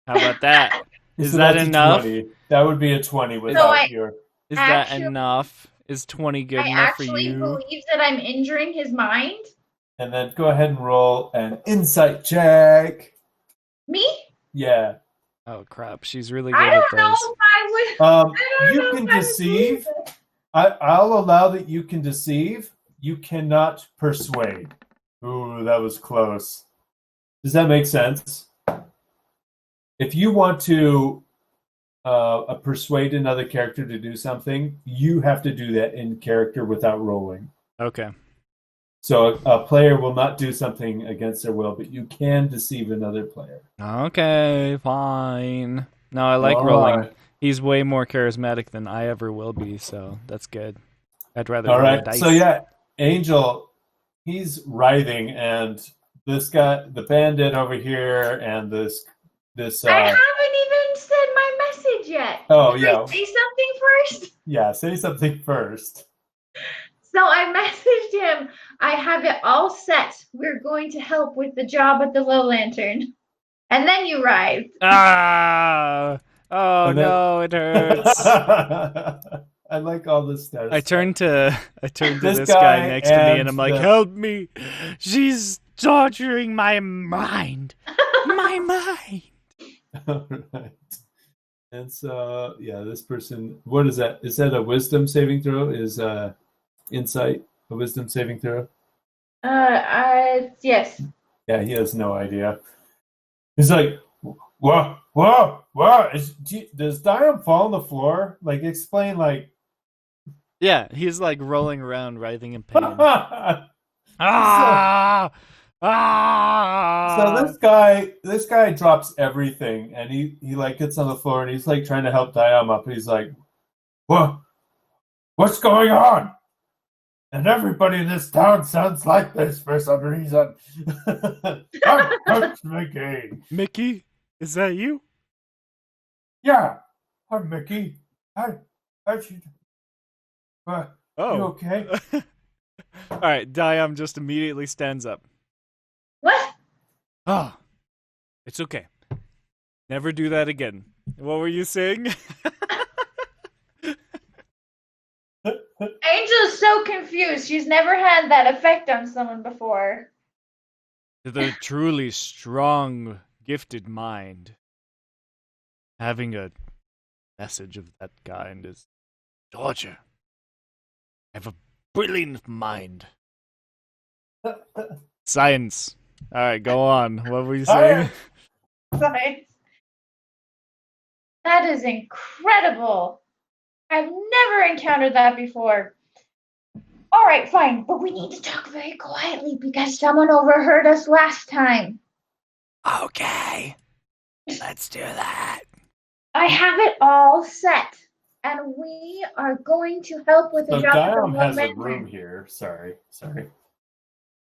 How about that? Is So that that's a enough? 20. That would be a 20 without your... Is that enough? Is 20 good enough for you? I actually believe that I'm injuring his mind. And then go ahead and roll an insight check. Me? Yeah. Oh crap! She's really good I at don't know those. if I would. I don't You know can if I would deceive. believe it. I'll allow that you can deceive. You cannot persuade. Ooh, that was close. Does that make sense? If you want to persuade another character to do something, you have to do that in character without rolling. Okay. So a player will not do something against their will, but you can deceive another player. Okay, fine. No, I like All rolling. right. He's way more charismatic than I ever will be, so that's good. I'd rather All roll right. a dice. So yeah, Angel, he's writhing, and this guy, the bandit over here, and this. I haven't even said my message yet. Oh, Can yeah. I say something first? Yeah, say something first. So I messaged him. I have it all set. We're going to help with the job at the Low Lantern. And then you arrived. Ah! Oh And then- no, it hurts. I like all this stuff. I turned to This this guy guy next to me, and and I'm like, the- "Help me! She's torturing my mind, my mind." All right. And so, yeah, this person. What is that? Is that a wisdom saving throw? Is insight a wisdom saving throw? Yes. Yeah, he has no idea. He's like, whoa. Does Diom fall on the floor? Like, explain, like. Yeah, he's like rolling around, writhing in pain. So Ah! this guy drops everything, and he like gets on the floor, and he's like trying to help Diom up. And he's like, what's going on? And everybody in this town sounds like this for some reason. I'm Coach Mickey. Mickey, is that you? Yeah, I'm Mickey. Hi, you okay? All right, Diom just immediately stands up. What? Oh, it's okay. Never do that again. What were you saying? Angel's so confused. She's never had that effect on someone before. The truly strong, gifted mind. Having a message of that kind is torture. I have a brilliant mind. Science. All right, go on. What were you saying? Sorry. That is incredible. I've never encountered that before. All right, fine, but we need to talk very quietly because someone overheard us last time. Okay. Let's do that. I have it all set, and we are going to help with the So job. Diom of the has a Lantern. room here. Sorry. Oh,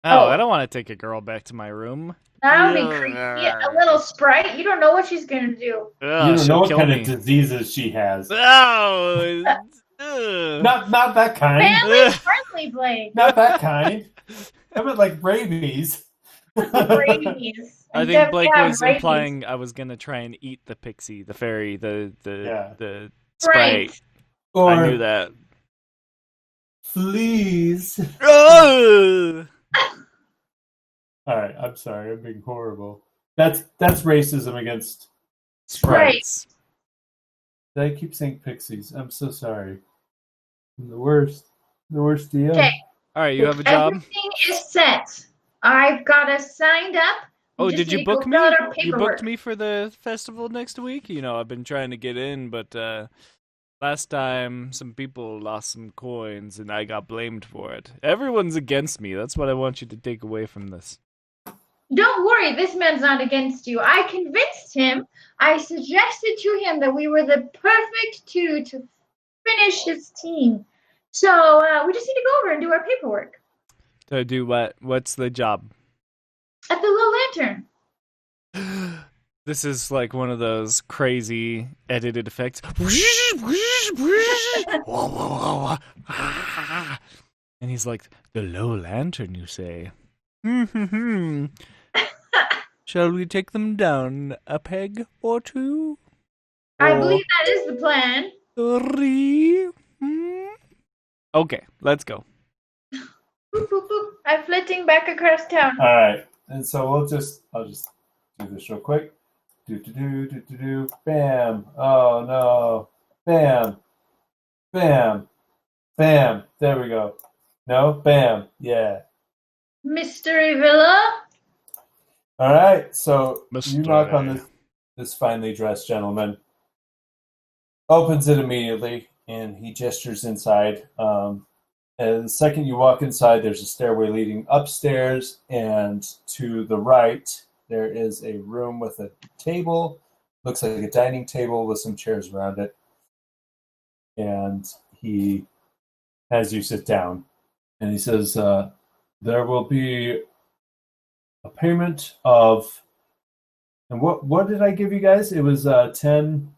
Oh. I don't want to take a girl back to my room. That would be Yeah. creepy. A little sprite. You don't know what she's gonna do. Ugh, You don't know she'll what kill kind me. of diseases she has. Oh, ugh. Not that kind. Family friendly, Blake. Not that kind. I meant like rabies. Rabies. I think Blake was implying I was gonna try and eat the pixie, the fairy, the sprite. Right. Or I knew that. fleas. Ugh. All right, I'm sorry. I'm being horrible. That's racism against Sprites. Did I keep saying pixies? I'm so sorry. I'm the worst. The worst deal. Okay. All right, you have a job. Everything is set. I've got us signed up. We Oh, just did you need to book go me? fill out our You paperwork. booked me for the festival next week? You know, I've been trying to get in, but last time some people lost some coins and I got blamed for it. Everyone's against me. That's what I want you to take away from this. Don't worry, this man's not against you. I convinced him. I suggested to him that we were the perfect two to finish his team. So we just need to go over and do our paperwork To do what? What's the job? at the Low Lantern. This is like one of those crazy edited effects. And he's like, the Low Lantern, you say? Shall we take them down a peg or two? I Or believe that is the plan. 3? Okay, let's go. Boop, boop, boop. I'm flitting back across town. All right, and so I'll just do this real quick. Do. Bam. Oh no. Bam. Bam. Bam. There we go. No. Bam. Yeah. Mystery Villa. All right. So you Mystery. knock on this finely dressed gentleman. Opens it immediately, and he gestures inside. And the second you walk inside, there's a stairway leading upstairs, and to the right, there is a room with a table. Looks like a dining table with some chairs around it. And he has you sit down. And he says, there will be a payment of... And what did I give you guys? It was 10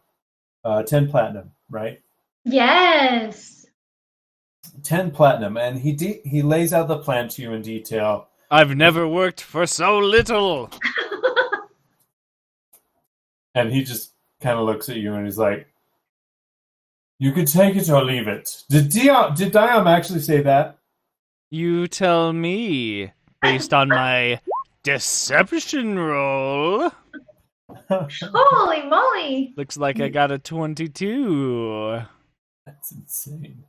platinum, right? Yes. 10 platinum. And he lays out the plan to you in detail. I've never worked for so little. And he just kind of looks at you and he's like, you could take it or leave it. Did Diom actually say that? You tell me, based on my deception roll. Holy moly. Looks like I got a 22. That's insane.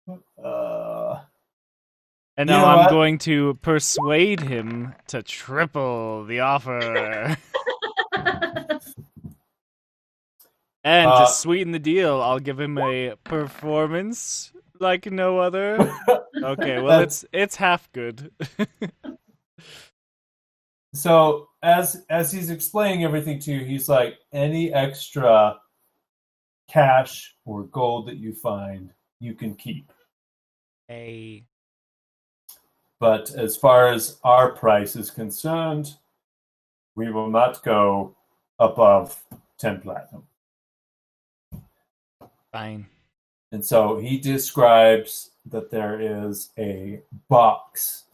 And You now know I'm what? going to persuade him to triple the offer. And to sweeten the deal, I'll give him a performance like no other. Okay, well it's half good. So as he's explaining everything to you, he's like, any extra cash or gold that you find, you can keep. Hey. But as far as our price is concerned, we will not go above 10 platinum. Fine. And so he describes that there is a box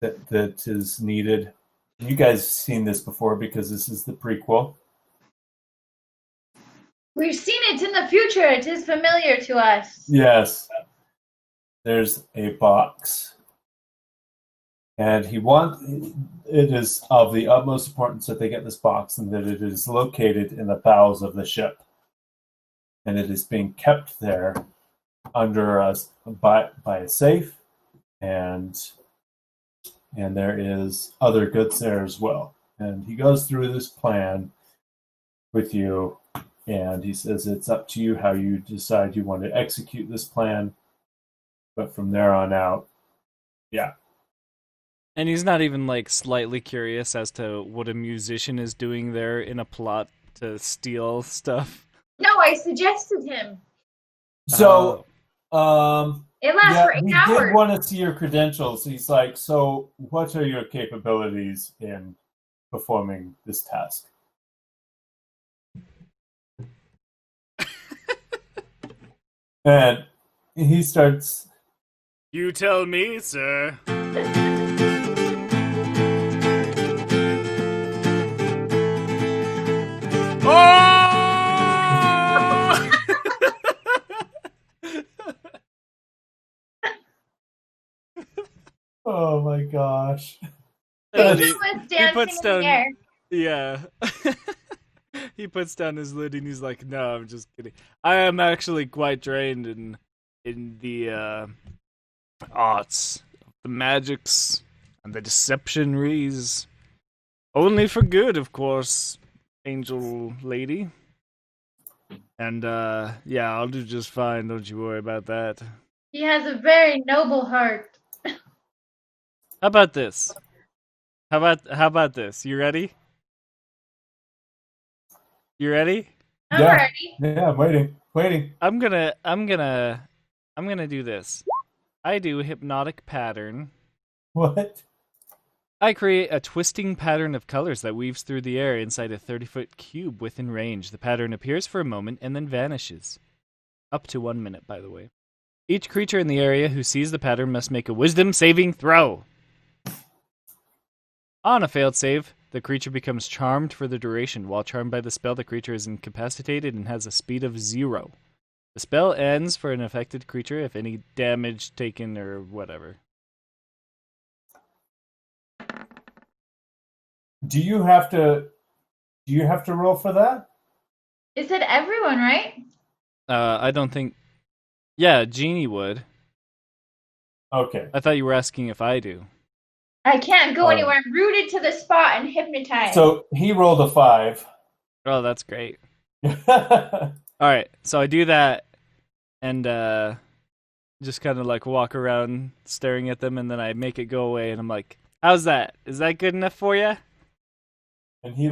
that is needed. You guys have seen this before because this is the prequel. We've seen it in the future. It is familiar to us. Yes. There's a box. And it is of the utmost importance that they get this box and that it is located in the bowels of the ship. And it is being kept there under by a safe, and there is other goods there as well. And he goes through this plan with you, and he says it's up to you how you decide you want to execute this plan. But from there on out, yeah. And he's not even like slightly curious as to what a musician is doing there in a plot to steal stuff. No, I suggested him. So, It lasts for 8 we hours. did want to see your credentials. He's like, so what are your capabilities in performing this task? And he starts... You tell me, sir. Oh my gosh. Angel was dancing puts in the air. Yeah. He puts down his lid and he's like, no, I'm just kidding. I am actually quite trained in the arts, the magics, and the deceptionries. Only for good, of course, angel lady. And yeah, I'll do just fine, don't you worry about that. He has a very noble heart. How about this? How about this? You ready? You ready? I'm Yeah. ready. Yeah, I'm waiting. I'm gonna I'm gonna do this. I do hypnotic pattern. What? I create a twisting pattern of colors that weaves through the air inside a 30-foot cube within range. The pattern appears for a moment and then vanishes. Up to 1 minute, by the way. Each creature in the area who sees the pattern must make a wisdom saving throw. On a failed save, the creature becomes charmed for the duration. While charmed by the spell, the creature is incapacitated and has a speed of 0. The spell ends for an affected creature if any damage taken or whatever. Do you have to roll for that? It said everyone, right? I don't think... Yeah, Genie would. Okay. I thought you were asking if I do. I can't go anywhere. I'm rooted to the spot and hypnotized. So he rolled a 5. Oh, that's great. Alright, so I do that and just kind of like walk around staring at them, and then I make it go away, and I'm like, how's that? Is that good enough for you? And he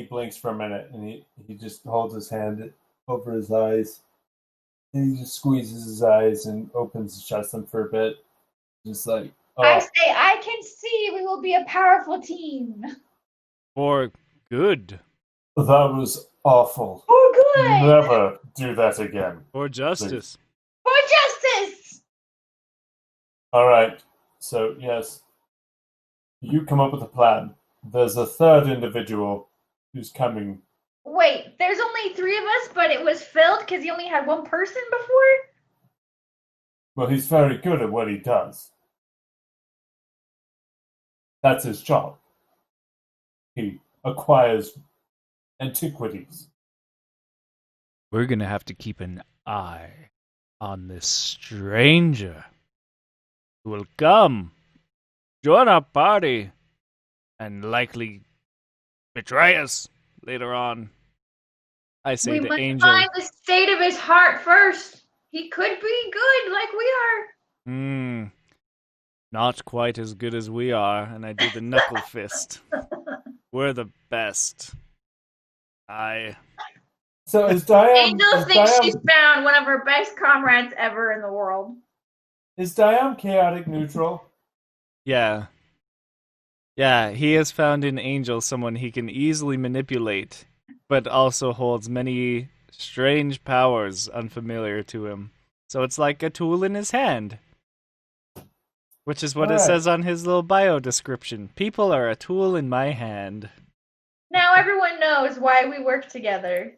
blinks for a minute, and he just holds his hand over his eyes, and he just squeezes his eyes and opens and shuts them for a bit, just like, oh. I say, I can see we will be a powerful team. For good. That was awful. For good. Never do that again. For justice. For justice. All right. So yes, you come up with a plan. There's a third individual who's coming. Wait, there's only 3 of us, but it was filled because he only had 1 person before? Well, he's very good at what he does. That's his job. He acquires antiquities. We're gonna have to keep an eye on this stranger who will come, join our party, and likely betray us later on. I say We to must Angel. find the state of his heart first. He could be good like we are. Not quite as good as we are, and I do the knuckle fist. We're the best. So is Diom... Angel thinks she's found one of her best comrades ever in the world. Is Diom chaotic neutral? Yeah. Yeah, he has found in Angel someone he can easily manipulate, but also holds many strange powers unfamiliar to him. So it's like a tool in his hand. Which is what it says on his little bio description. People are a tool in my hand. Now everyone knows why we work together.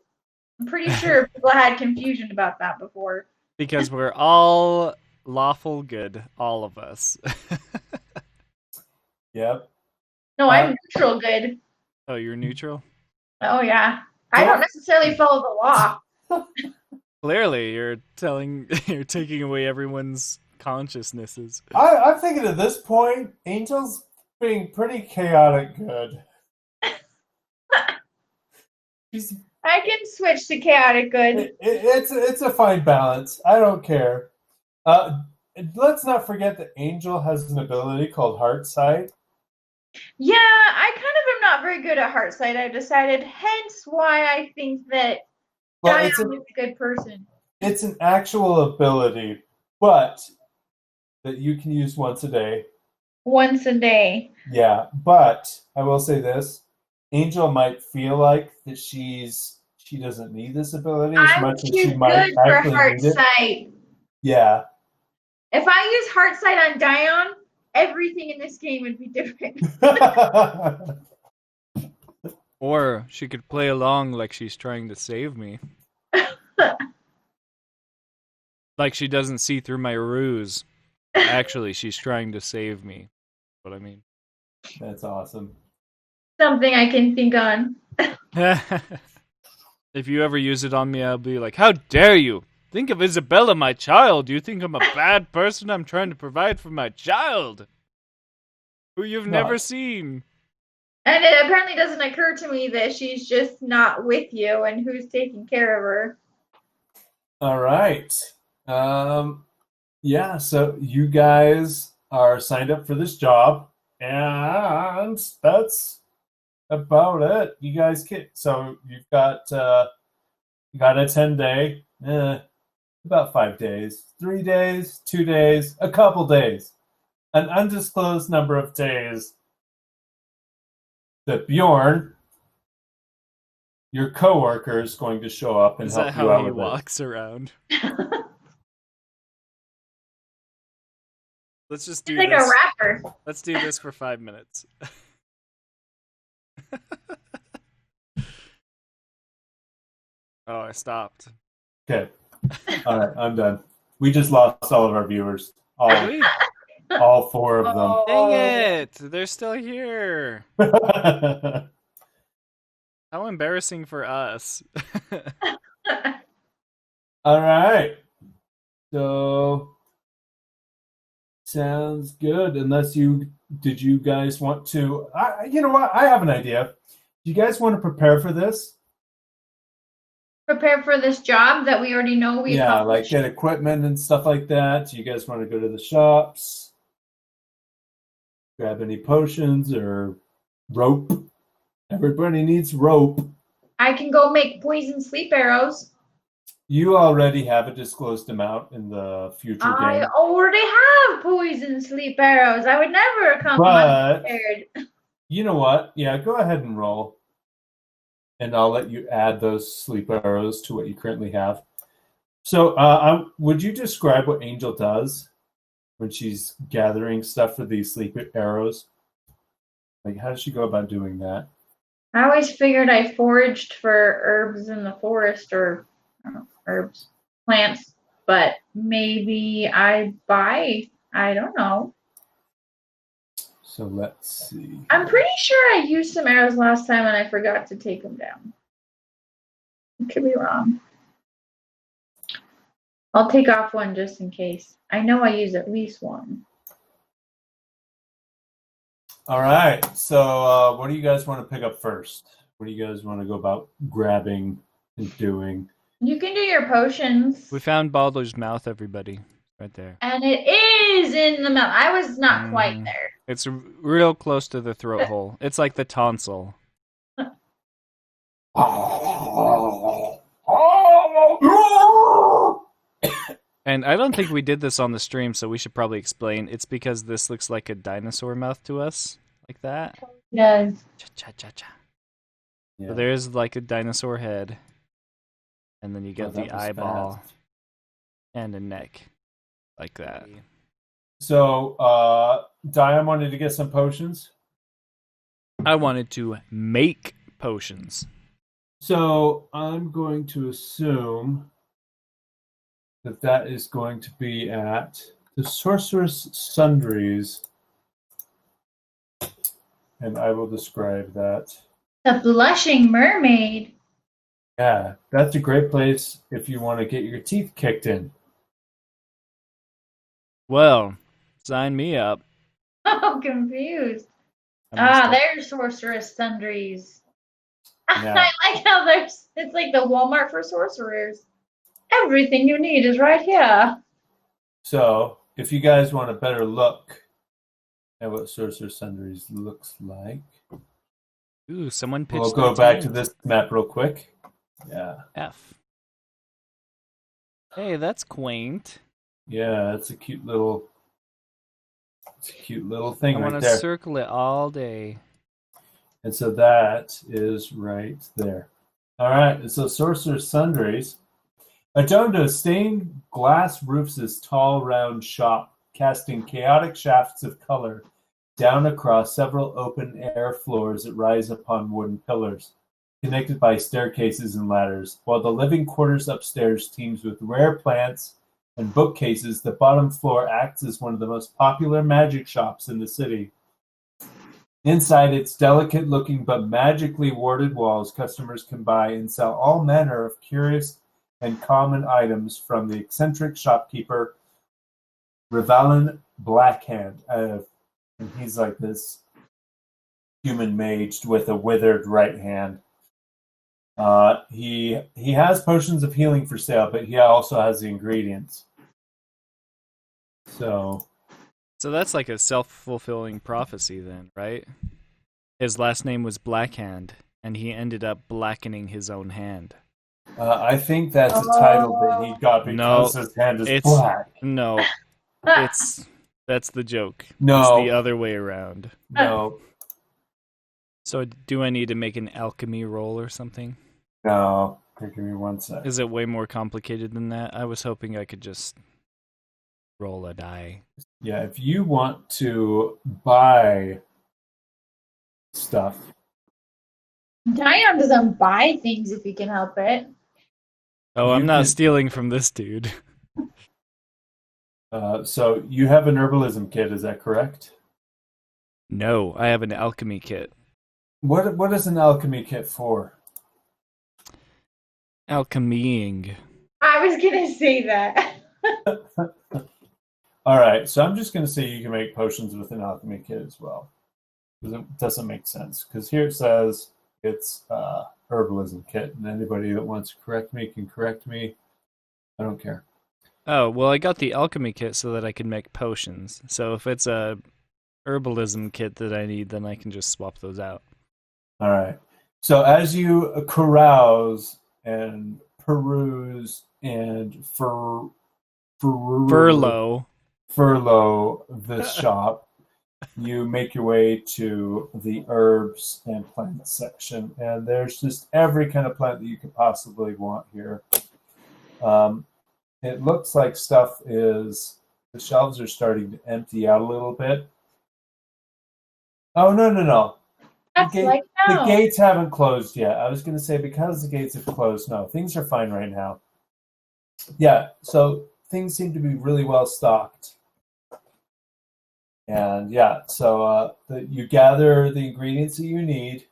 I'm pretty sure people had confusion about that before. Because we're all lawful good, all of us. Yep. No, I'm neutral good. Oh, you're neutral? Oh, yeah. I don't necessarily follow the law. Clearly, you're taking away everyone's consciousnesses. I'm thinking at this point, Angel's being pretty chaotic good. I can switch to chaotic good. It's a fine balance. I don't care. Let's not forget that Angel has an ability called Heart Sight. Yeah, I kind of am not very good at heart sight. I've decided, hence why I think that Diom is a good person. It's an actual ability, but that you can use once a day. Once a day. Yeah, but I will say this. Angel might feel like that she doesn't need this ability as much as she might I'm too good for actually heart need it. sight. Yeah. If I use heart sight on Diom, everything in this game would be different. Or she could play along like she's trying to save me. Like she doesn't see through my ruse. Actually, she's trying to save me. What I mean. That's awesome. Something I can think on. If you ever use it on me, I'll be like, how dare you? Think of Isabella, my child. Do you think I'm a bad person? I'm trying to provide for my child, who you've never seen. And it apparently doesn't occur to me that she's just not with you and who's taking care of her. All right. Yeah, so you guys are signed up for this job, and that's about it. You guys so you've got a 10-day. about 5 days, 3 days, 2 days, a couple days, an undisclosed number of days that Bjorn, your coworker, is going to show up and Is help that you how out he with it. walks around? Let's just do It's like this. a rapper. Let's do this for 5 minutes. Oh, I stopped. Okay. All right, I'm done. We just lost all of our viewers. Really? All 4 of them. Oh. Dang it! They're still here. How embarrassing for us. All right. So sounds good. Unless did you guys want to? You know what? I have an idea. Do you guys want to prepare for this? Prepare for this job that we already know we Yeah, like accomplished. get equipment and stuff like that. Do you guys want to go to the shops? Grab any potions or rope? Everybody needs rope. I can go make poison sleep arrows. You already have a disclosed amount in the future I game. already have poison sleep arrows. I would never come But unprepared. you know what? Yeah, go ahead and roll. And I'll let you add those sleep arrows to what you currently have. So would you describe what Angel does when she's gathering stuff for these sleep arrows? Like, how does she go about doing that? I always figured I foraged for herbs in the forest, or I don't know, herbs, plants, but maybe I buy, I don't know. So let's see. I'm pretty sure I used some arrows last time and I forgot to take them down. I could be wrong. I'll take off one just in case. I know I use at least one. All right. So what do you guys want to pick up first? What do you guys want to go about grabbing and doing? You can do your potions. We found Baldur's mouth, everybody. Right there. And it is in the mouth. I was not quite Mhm. there. It's real close to the throat hole. It's like the tonsil. And I don't think we did this on the stream, so we should probably explain. It's because this looks like a dinosaur mouth to us. Like that. Yes. Cha-cha-cha-cha. Yeah. So there is like a dinosaur head. And then you get that the was eyeball fast. and a neck. Like that. So Diom wanted to get some potions. I wanted to make potions. So I'm going to assume that is going to be at the Sorceress Sundries. And I will describe that. The blushing mermaid. Yeah, that's a great place if you want to get your teeth kicked in. Well, sign me up. Oh, confused. I messed up. There's Sorceress Sundries. Yeah. I like how it's like the Walmart for sorcerers. Everything you need is right here. So if you guys want a better look at what Sorceress Sundries looks like, Ooh, someone pitched we'll go that back me. to this map real quick. Yeah. F. Hey, that's quaint. Yeah, it's a cute little thing I right want to there. circle it all day. And so that is right there. All right, and so Sorcerer's Sundries. Adorned to stained glass roofs is tall, round shop, casting chaotic shafts of color down across several open-air floors that rise upon wooden pillars, connected by staircases and ladders. While the living quarters upstairs teems with rare plants and bookcases, the bottom floor acts as one of the most popular magic shops in the city. Inside its delicate-looking but magically warded walls, customers can buy and sell all manner of curious and common items from the eccentric shopkeeper Rivalin Blackhand. And he's like this human mage with a withered right hand. He has potions of healing for sale, but he also has the ingredients. So that's like a self-fulfilling prophecy then, right? His last name was Blackhand, and he ended up blackening his own hand. I think that's a title that he got because his hand is black. No, that's the joke. No. It's the other way around. No. So do I need to make an alchemy roll or something? No. Give me 1 sec. Is it way more complicated than that? I was hoping I could just roll a die. Yeah, if you want to buy stuff. Dion doesn't buy things if he can help it. Oh, I'm not stealing from this dude. So you have an herbalism kit, is that correct? No, I have an alchemy kit. What is an alchemy kit for? Alchemying. I was gonna say that. All right, so I'm just going to say you can make potions with an alchemy kit as well. Because it doesn't make sense. Because here it says it's herbalism kit, and anybody that wants to correct me can correct me. I don't care. Oh, well, I got the alchemy kit so that I can make potions. So if it's a herbalism kit that I need, then I can just swap those out. All right. So as you carouse and peruse and furlough this shop, you make your way to the herbs and plants section, and there's just every kind of plant that you could possibly want here. It looks like the shelves are starting to empty out a little bit. Oh, no. The gates haven't closed yet. I was going to say because the gates have closed, no, things are fine right now. Yeah, so things seem to be really well stocked. And yeah, so you gather the ingredients that you need,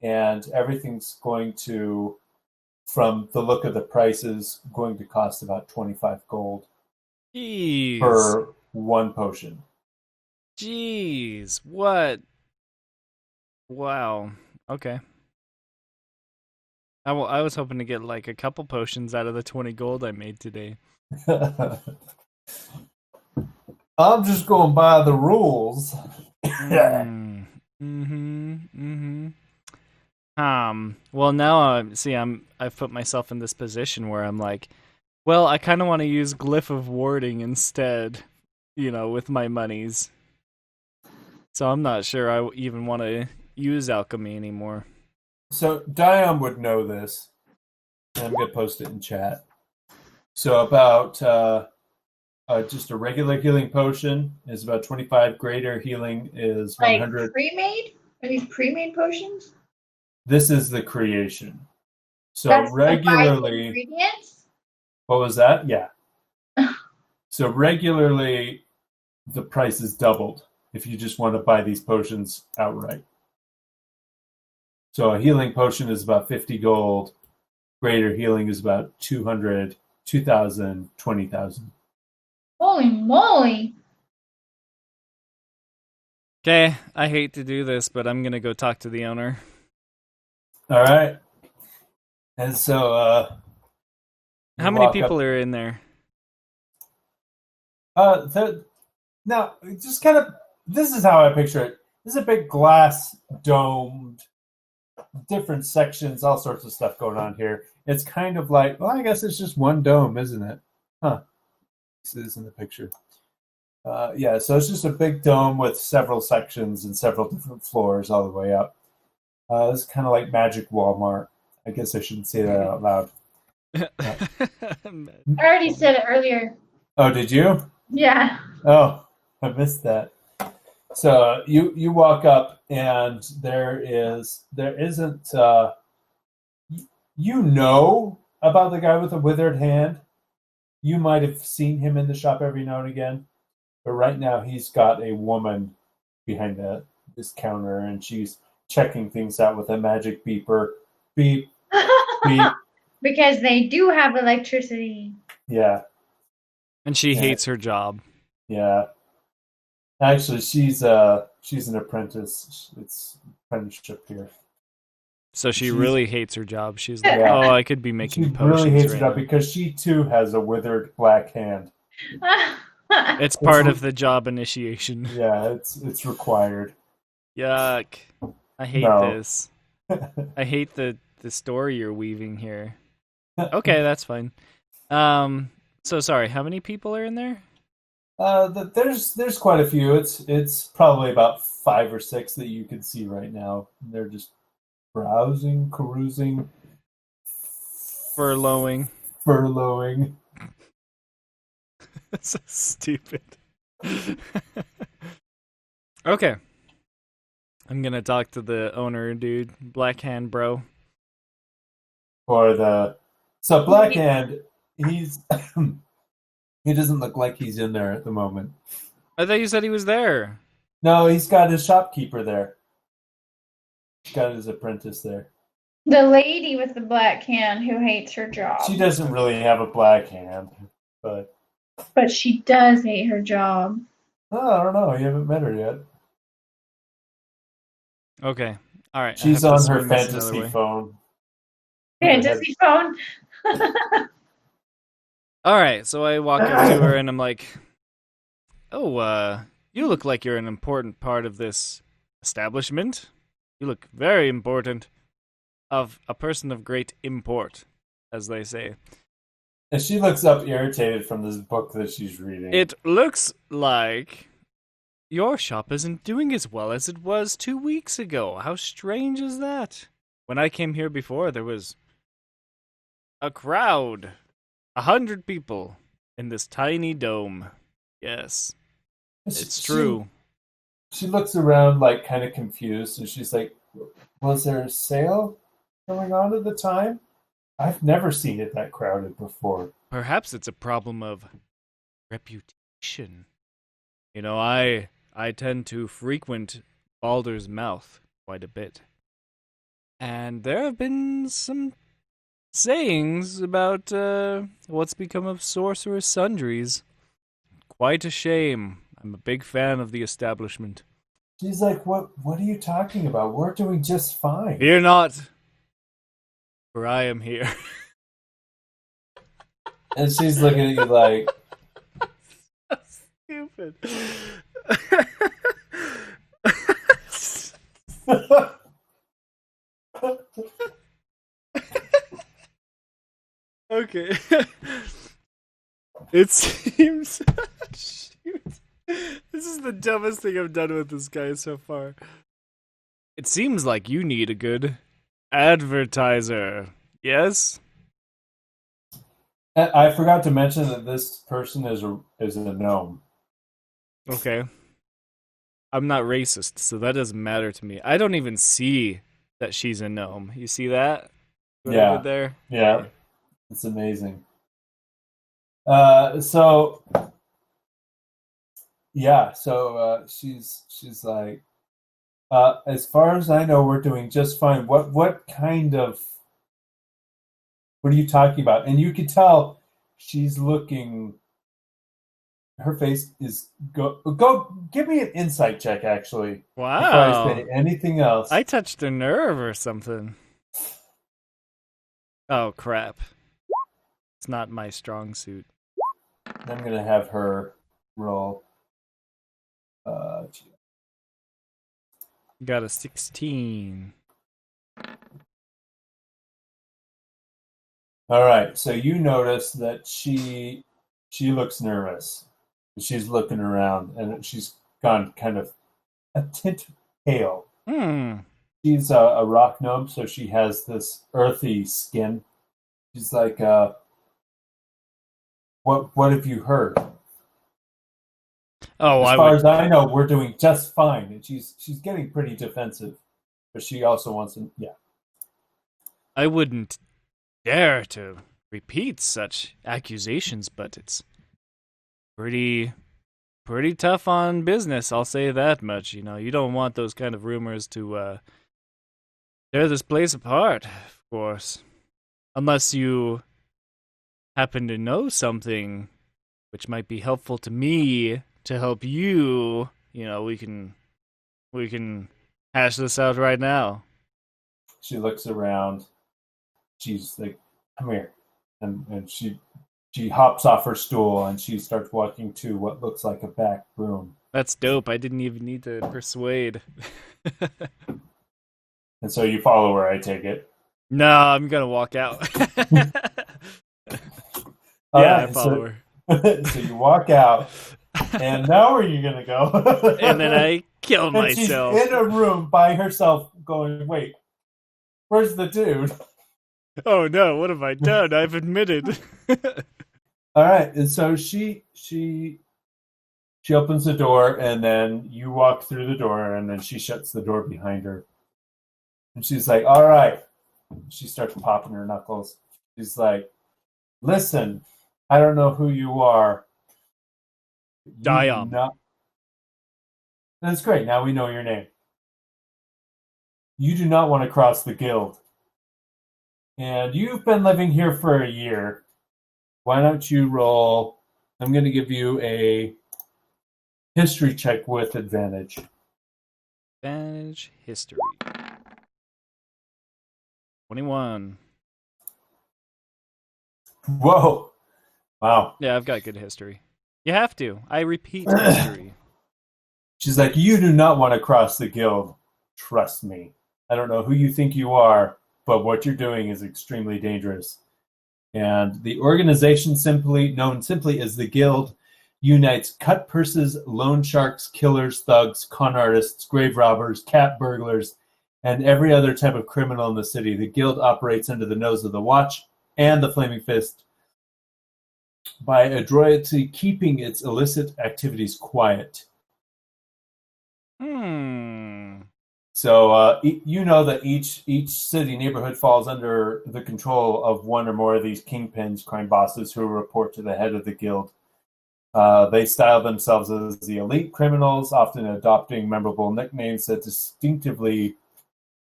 and everything's going to, from the look of the prices, going to cost about 25 gold Jeez. per one potion. Jeez, what? Wow. Okay. I was hoping to get like a couple potions out of the 20 gold I made today. I'm just going by the rules. Well, now I've put myself in this position where I'm like, well, I kind of want to use Glyph of Warding instead, with my monies. So I'm not sure I even want to use alchemy anymore. So Diom would know this. I'm going to post it in chat. So about just a regular healing potion is about 25. Greater healing is 100. Like pre-made? Are these pre-made potions? This is the creation. So That's regularly... ingredients? What was that? Yeah. So regularly, the price is doubled if you just want to buy these potions outright. So a healing potion is about 50 gold. Greater healing is about 200, 2,000, 20,000. Holy moly! Okay, I hate to do this, but I'm gonna go talk to the owner. All right. And so, how many people are in there? Now, just kind of, this is how I picture it. This is a big glass domed, different sections, all sorts of stuff going on here. It's kind of like, well, I guess it's just one dome, isn't it? Huh. See this in the picture. Yeah, so it's just a big dome with several sections and several different floors all the way up. It's kind of like Magic Walmart. I guess I shouldn't say that out loud. I already said it earlier. Oh, did you? Yeah. Oh, I missed that. So you walk up and there isn't about the guy with the withered hand. You might have seen him in the shop every now and again, but right now he's got a woman behind this counter, and she's checking things out with a magic beeper. Beep, beep. Because they do have electricity. Yeah. And she hates her job. Yeah. Actually, she's an apprentice. It's apprenticeship here. So she really hates her job. She's like, oh, I could be making potions. She really hates her job because she too has a withered black hand. It's part of the job initiation. Yeah, it's required. Yuck. I hate this. I hate the story you're weaving here. Okay, that's fine. So sorry, how many people are in there? There's quite a few. It's probably about 5 or 6 that you can see right now. They're just browsing, carousing, Furloughing. furloughing. That's so stupid. Okay. I'm gonna talk to the owner, dude. Black Hand Bro. So Blackhand, he's he doesn't look like he's in there at the moment. I thought you said he was there. No, he's got his shopkeeper there. He's got his apprentice there. The lady with the black hand who hates her job. She doesn't really have a black hand, but she does hate her job. oh, I don't know. You haven't met her yet. Okay. All right. She's on her fantasy phone. Fantasy phone. All right. So I walk up to her and I'm like, "Oh, you look like you're an important part of this establishment. You look very important. Of a person of great import, as they say." And she looks up irritated from this book that she's reading. It looks like your shop isn't doing as well as it was 2 weeks ago. How strange is that? When I came here before, there was a crowd. 100 people in this tiny dome. Yes, it's true. She looks around like kind of confused, and she's like, was there a sale going on at the time? I've never seen it that crowded before. Perhaps it's a problem of reputation. You know, I tend to frequent Baldur's Mouth quite a bit. And there have been some sayings about what's become of Sorcerer's Sundries. Quite a shame. I'm a big fan of the establishment. She's like, what are you talking about? We're doing just fine. Fear not, for I am here. And she's looking at you like, Stupid. Okay. It seems... Shoot. This is the dumbest thing I've done with this guy so far. It seems like you need a good advertiser. Yes? I forgot to mention that this person is a gnome. Okay. I'm not racist, so that doesn't matter to me. I don't even see that she's a gnome. You see that? What I did there? Yeah. It's amazing. So she's like, as far as I know, we're doing just fine. What are you talking about? And you can tell she's looking. Her face is go. Give me an insight check, actually. Wow. Before I say anything else. I touched a nerve or something. Oh crap! It's not my strong suit. I'm gonna have her roll. Got a 16. All right, so you notice that she looks nervous. She's looking around, and she's gone kind of a tint pale. She's a rock gnome, so she has this earthy skin. She's like, what have you heard? Oh, as far as I know, we're doing just fine. And she's getting pretty defensive, but she also wants to. Yeah, I wouldn't dare to repeat such accusations, but it's pretty tough on business. I'll say that much. You know, you don't want those kind of rumors to tear this place apart, of course, unless you happen to know something which might be helpful to me. To help you, you know, we can hash this out right now. She looks around. She's like, "Come here," and she hops off her stool and she starts walking to what looks like a back room. That's dope. I didn't even need to persuade. And so you follow her, I take it. No, I'm gonna walk out. All yeah, I right, follow her. so you walk out, and now where are you gonna go? And then I kill and she's myself. in a room by herself, going, "Wait, where's the dude?" Oh no, what have I done? I've admitted. All right, and so she opens the door, and then you walk through the door, and then she shuts the door behind her. And she's like, "All right." She starts popping her knuckles. She's like, "Listen, I don't know who you are. Diom. That's great. Now we know your name. You do not want to cross the guild. And you've been living here for a year. Why don't you roll? I'm going to give you a history check with advantage. Advantage history. 21. Whoa. Wow. Yeah, I've got good history. You have to. I repeat history. She's like, you do not want to cross the guild. Trust me. I don't know who you think you are, but what you're doing is extremely dangerous. And the organization known simply as the Guild unites cut purses, loan sharks, killers, thugs, con artists, grave robbers, cat burglars, and every other type of criminal in the city. The Guild operates under the nose of the Watch and the Flaming Fist by adroitly keeping its illicit activities quiet. So you know that each city neighborhood falls under the control of one or more of these kingpins, crime bosses, who report to the head of the guild. They style themselves as the elite criminals, often adopting memorable nicknames that distinctively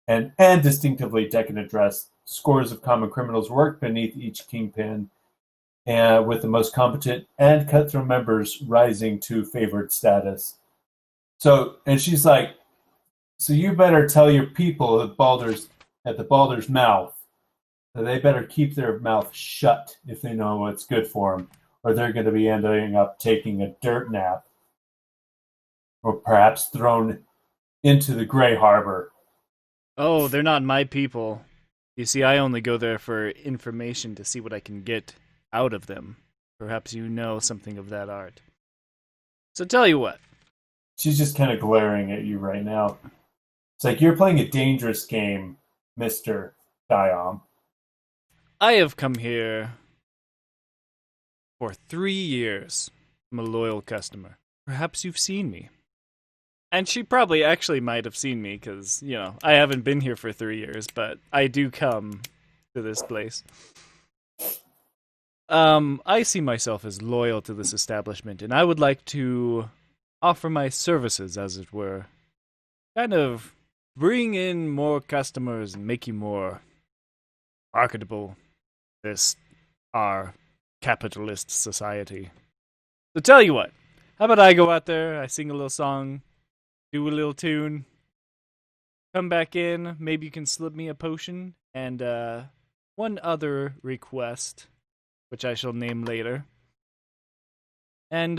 decadent dress. Scores of common criminals work beneath each kingpin, and with the most competent and cutthroat members rising to favored status. And she's like, so you better tell your people at the Baldur's Mouth that they better keep their mouth shut if they know what's good for them, or they're going to be ending up taking a dirt nap, or perhaps thrown into the Grey Harbor. Oh, they're not my people. You see, I only go there for information to see what I can get out of them. Perhaps you know something of that art. So tell you what. She's just kind of glaring at you right now. It's like, you're playing a dangerous game, Mr. Diom. I have come here for 3 years. I'm a loyal customer. Perhaps you've seen me. And she probably actually might have seen me because, I haven't been here for 3 years, but I do come to this place. I see myself as loyal to this establishment, and I would like to offer my services, as it were. Kind of bring in more customers and make you more marketable. Our capitalist society. So tell you what, how about I go out there, I sing a little song, do a little tune, come back in, maybe you can slip me a potion, and one other request, which I shall name later. And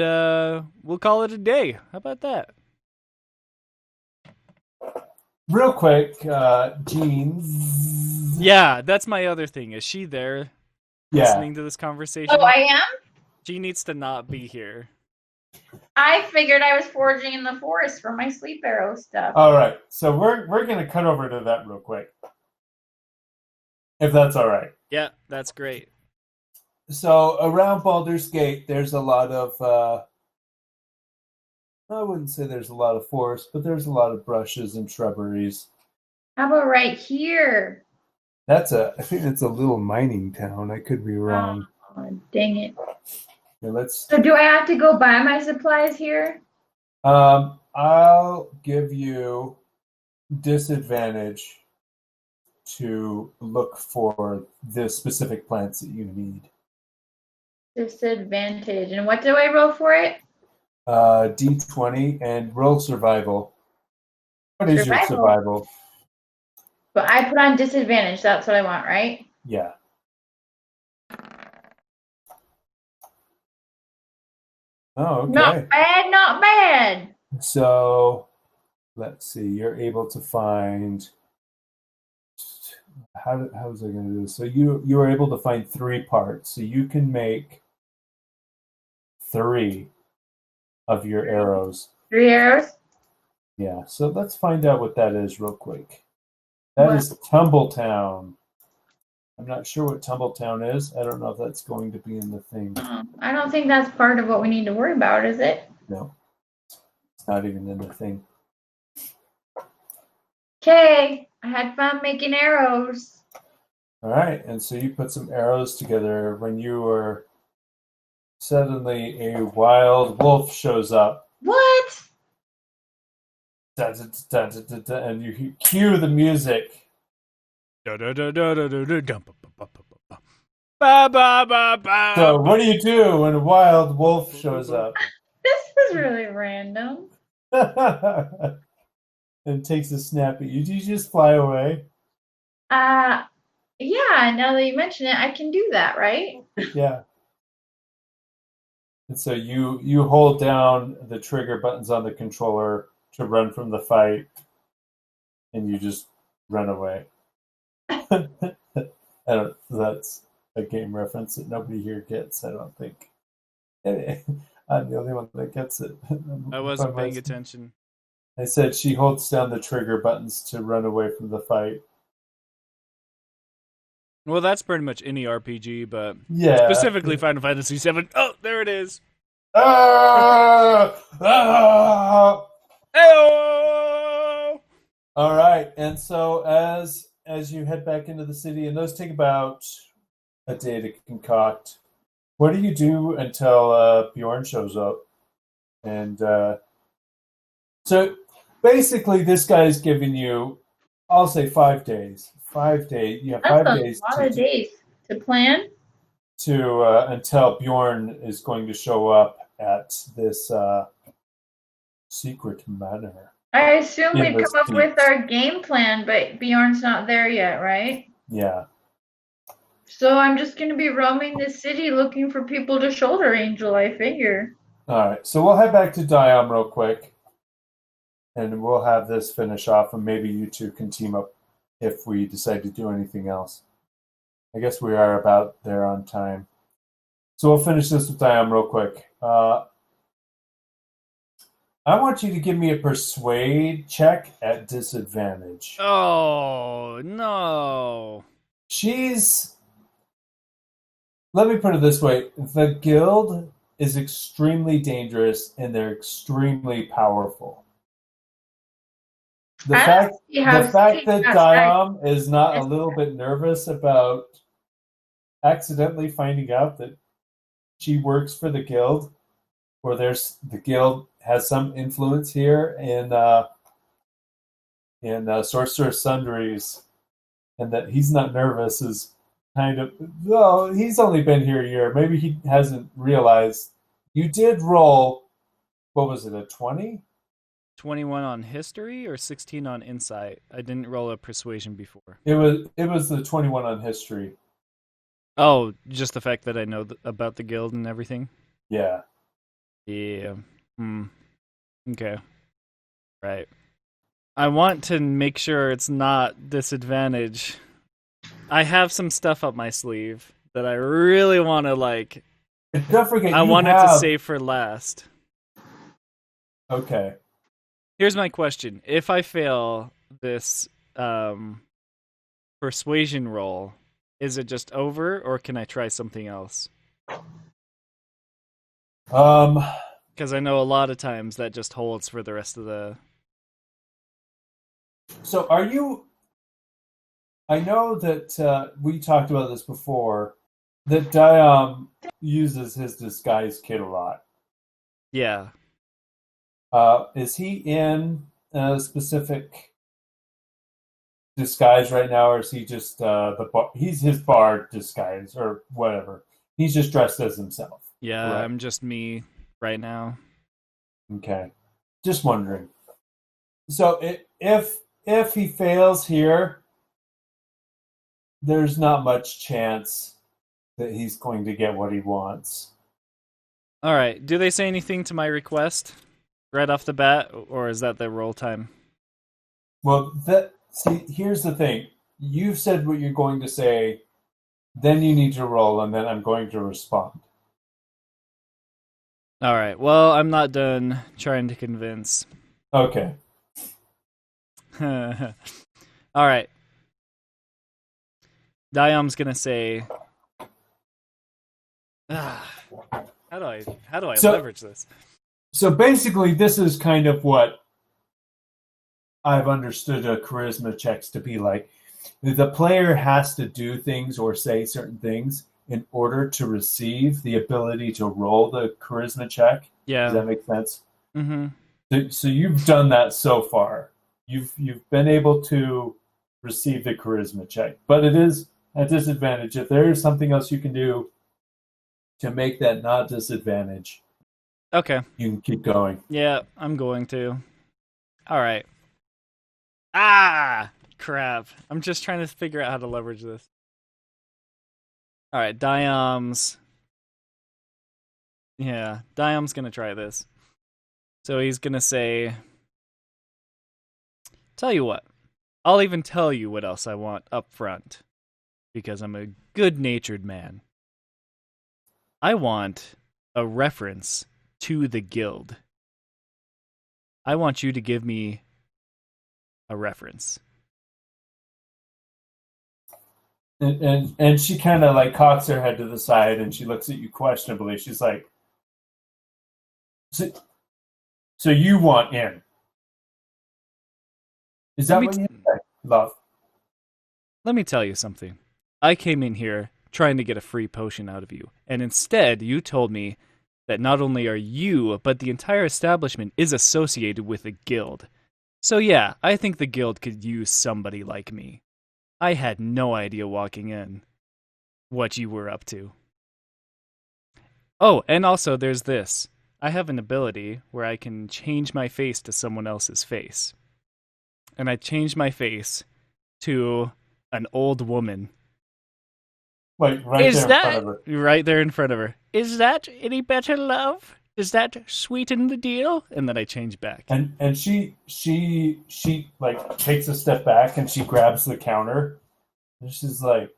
we'll call it a day. How about that? Real quick, Jean. Yeah, that's my other thing. Is she there listening to this conversation? Oh, I am? She needs to not be here. I figured I was foraging in the forest for my sleep arrow stuff. All right, so we're going to cut over to that real quick, if that's all right. Yeah, that's great. So around Baldur's Gate, there's a lot of, I wouldn't say there's a lot of forest, but there's a lot of brushes and shrubberies. How about right here? I think it's a little mining town. I could be wrong. Oh, dang it. Yeah, So do I have to go buy my supplies here? I'll give you disadvantage to look for the specific plants that you need. Disadvantage. And what do I roll for it? D20 and roll survival. What is your survival? But I put on disadvantage. That's what I want, right? Yeah. Oh, okay. Not bad, not bad. So, let's see. You're able to find. How is I going to do this? So you were able to find 3 parts. So you can make 3 of your arrows. 3 arrows? Yeah, so let's find out what that is real quick. That What? is Tumbletown. I'm not sure what Tumbletown is. I don't know if that's going to be in the thing. I don't think that's part of what we need to worry about, is it? No, it's not even in the thing. Okay, I had fun making arrows. All right, and so you put some arrows together when you were suddenly a wild wolf shows up. What? Da, da, da, da, da, da, and you cue the music. So what do you do when a wild wolf shows up? This is really random. And takes a snap at you. Do you just fly away? Yeah, now that you mention it, I can do that, right? Yeah. And so you hold down the trigger buttons on the controller to run from the fight, and you just run away. That's a game reference that nobody here gets, I don't think. I'm the only one that gets it. I wasn't paying attention. I said she holds down the trigger buttons to run away from the fight. Well, that's pretty much any RPG, but Yeah. specifically Final Fantasy VII. Oh, there it is. Ah! Ah! Hey-oh! All right, and so as you head back into the city, and those take about a day to concoct. What do you do until Bjorn shows up? And so basically, this guy's giving you, I'll say, 5 days. 5 days. You have 5 days. That's a lot of days to plan. Until Bjorn is going to show up at this secret manor. I assume In we'd the come up with States. our game plan, but Bjorn's not there yet, right? Yeah. So I'm just going to be roaming the city looking for people to shoulder Angel, I figure. All right, so we'll head back to Diom real quick, and we'll have this finish off, and maybe you two can team up if we decide to do anything else. I guess we are about there on time. So we'll finish this with Diom real quick. I want you to give me a persuade check at disadvantage. Oh, no. Let me put it this way. The guild is extremely dangerous, and they're extremely powerful. The fact that Diom is not a little bit nervous about accidentally finding out that she works for the guild, or the guild has some influence here in Sorcerer's Sundries, and that he's not nervous is kind of, well, he's only been here a year. Maybe he hasn't realized. You did roll, what was it, a 20? 21 on history or 16 on insight? I didn't roll a persuasion before. It was the 21 on history. Oh, just the fact that I know about the guild and everything? Yeah. Yeah. Okay. Right. I want to make sure it's not disadvantage. I have some stuff up my sleeve that I really want to like. Don't forget, I wanted to save for last. Okay. Here's my question: if I fail this persuasion roll, is it just over, or can I try something else? Because I know a lot of times that just holds for the rest of the. So are you? I know that we talked about this before. That Diom uses his disguise kit a lot. Yeah. Is he in a specific disguise right now, or is he just he's his bard disguise or whatever? He's just dressed as himself. Yeah, correct? I'm just me right now. Okay, just wondering. So if he fails here, there's not much chance that he's going to get what he wants. All right. Do they say anything to my request right off the bat, or is that the roll time? Well, here's the thing. You've said what you're going to say, then you need to roll, and then I'm going to respond. All right. Well, I'm not done trying to convince. Okay. All right. Diom's gonna say, how do I So- leverage this? So basically, this is kind of what I've understood a charisma checks to be like. The player has to do things or say certain things in order to receive the ability to roll the charisma check. Does Yeah. that make sense? Mm-hmm. So you've done that so far. You've been able to receive the charisma check, but it is a disadvantage. If there is something else you can do to make that not disadvantage, Okay. you can keep going. Yeah, I'm going to. All right. Ah, crap. I'm just trying to figure out how to leverage this. All right, Diom's gonna try this. So he's gonna say, tell you what, I'll even tell you what else I want up front, because I'm a good-natured man. I want a reference to the guild. I want you to give me a reference. And she kind of like cocks her head to the side and she looks at you questionably. She's like, so you want in? Is that what you say, love? Let me tell you something. I came in here trying to get a free potion out of you, and instead you told me that not only are you, but the entire establishment is associated with a guild. So yeah, I think the guild could use somebody like me. I had no idea walking in what you were up to. Oh, and also there's this. I have an ability where I can change my face to someone else's face. And I changed my face to an old woman. Wait, right there in front of her. Right there in front of her. Is that any better, love? Does that sweeten the deal? And then I change back. And she like takes a step back and she grabs the counter. And she's like,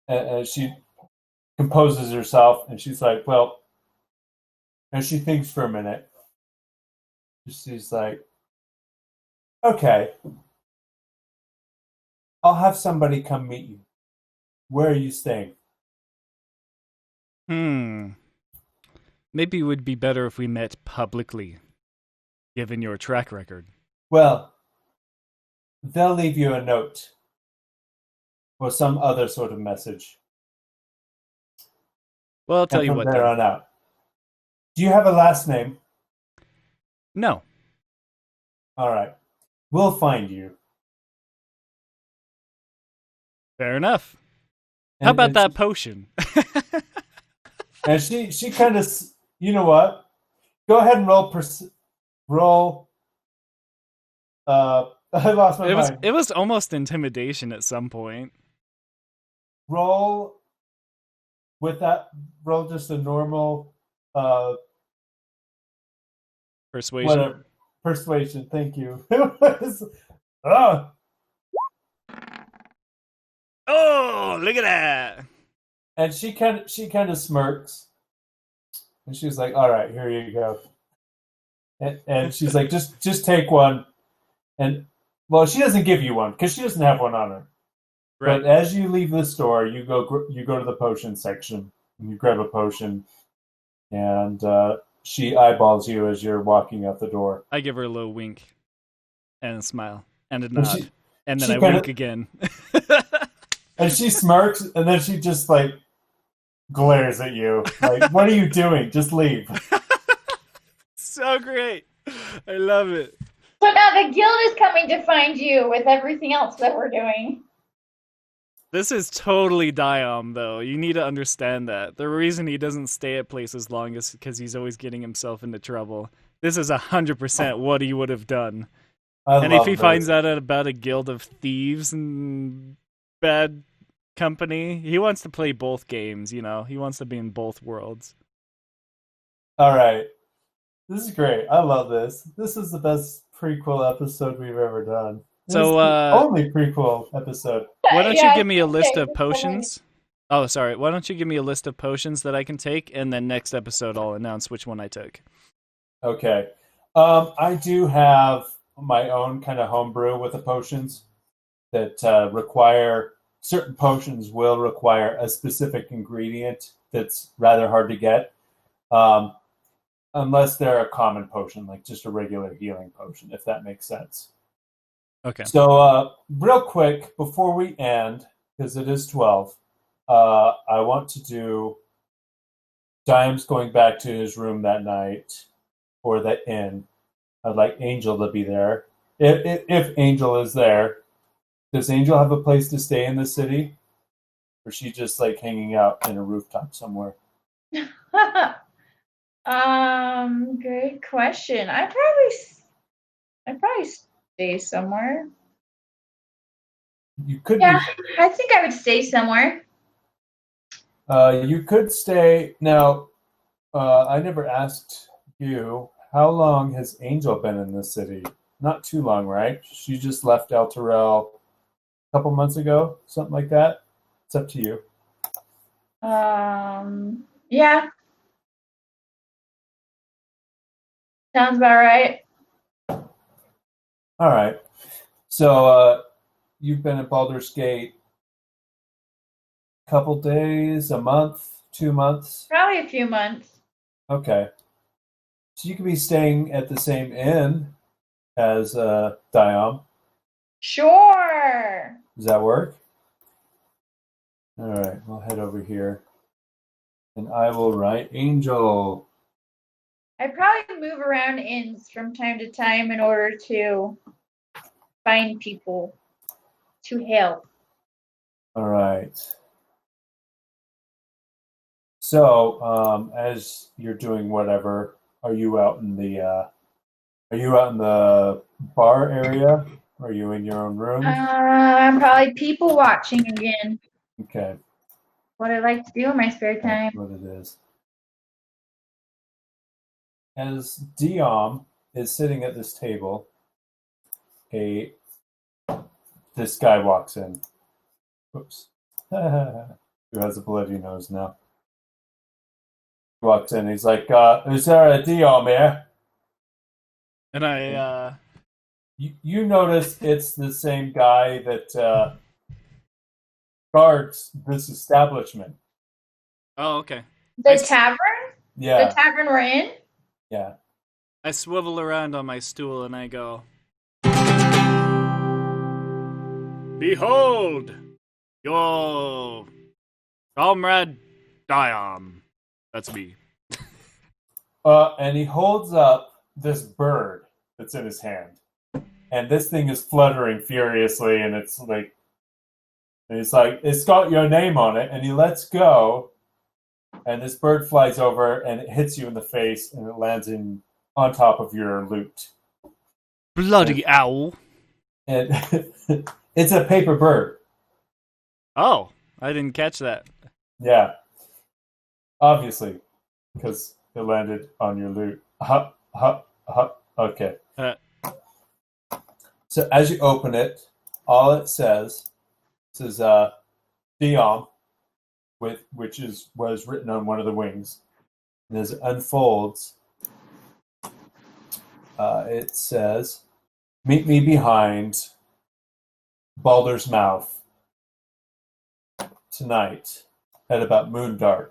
and she composes herself and she's like, well, and she thinks for a minute. She's like, okay, I'll have somebody come meet you. Where are you staying? Maybe it would be better if we met publicly, given your track record. Well, they'll leave you a note or some other sort of message. Well, I'll tell and you from what. there Then. on out. Do you have a last name? No. All right. We'll find you. Fair enough. How about that potion? And she kind of, you know what? Go ahead and roll. I lost my mind. It was almost intimidation at some point. Roll with that. Roll just a normal Persuasion. whatever. Persuasion. Thank you. Oh, oh, look at that! and she kind of smirks, and she's like, "All right, here you go." And she's like, "Just take one." And well, she doesn't give you one because she doesn't have one on her. Right. But as you leave the store, you go to the potion section and you grab a potion, and she eyeballs you as you're walking out the door. I give her a little wink and a smile and a nod, and then she I kinda- wink again. And she smirks, and then she just like glares at you, like, "What are you doing? Just leave." So great. I love it. So now the guild is coming to find you with everything else that we're doing. This is totally Diom, though. You need to understand that. The reason he doesn't stay at places long is because he's always getting himself into trouble. This is 100% what he would have done. And if he finds out about a guild of thieves and bad company, he wants to play both games, you know? He wants to be in both worlds. All right. This is great. I love this. This is the best prequel episode we've ever done. This So, is the only prequel episode. Why don't you Yeah, give me a list okay, of potions? Oh, sorry. Why don't you give me a list of potions that I can take, and then next episode I'll announce which one I took. Okay. I do have my own kind of homebrew with the potions that require certain potions will require a specific ingredient that's rather hard to get, unless they're a common potion, like just a regular healing potion, if that makes sense. Okay. So, real quick before we end, because it is 12, I want to do Dime's going back to his room that night, or the inn. I'd like Angel to be there. If Angel is there, does Angel have a place to stay in the city? Or is she just like hanging out in a rooftop somewhere? Great question. I'd probably stay somewhere. You could Yeah, I think I would stay somewhere. you could stay now. I never asked you, how long has Angel been in this city? Not too long, right? She just left El Terrell a couple months ago, something like that. It's up to you. Yeah. Sounds about right. All right. So you've been at Baldur's Gate a couple days, a month, 2 months? Probably a few months. Okay. So you could be staying at the same inn as Diom. Sure. Does that work? All right, we'll head over here. And I will write Angel. I probably move around inns from time to time in order to find people to help. All right. So, as you're doing whatever, are you out in the bar area? Are you in your own room? I'm probably people watching again. Okay. What I like to do in my spare time. That's what it is. As Diom is sitting at this table, this guy walks in. Oops. Who has a bloody nose now. He walks in, he's like, is there a Diom here? And I, You notice it's the same guy that guards this establishment. oh, okay. The tavern? Yeah. The tavern we're in? Yeah. I swivel around on my stool and I go, "Behold, your comrade Diom." That's me. And he holds up this bird that's in his hand. And this thing is fluttering furiously, and it's like, it's got your name on it, and he lets go, and this bird flies over, and it hits you in the face, and it lands on top of your loot. Bloody owl. And it's a paper bird. Oh, I didn't catch that. Yeah. Obviously, because it landed on your loot. Okay. So as you open it, all it says Diom, which was written on one of the wings. And as it unfolds, it says, "Meet me behind Baldur's Mouth tonight at about moondark."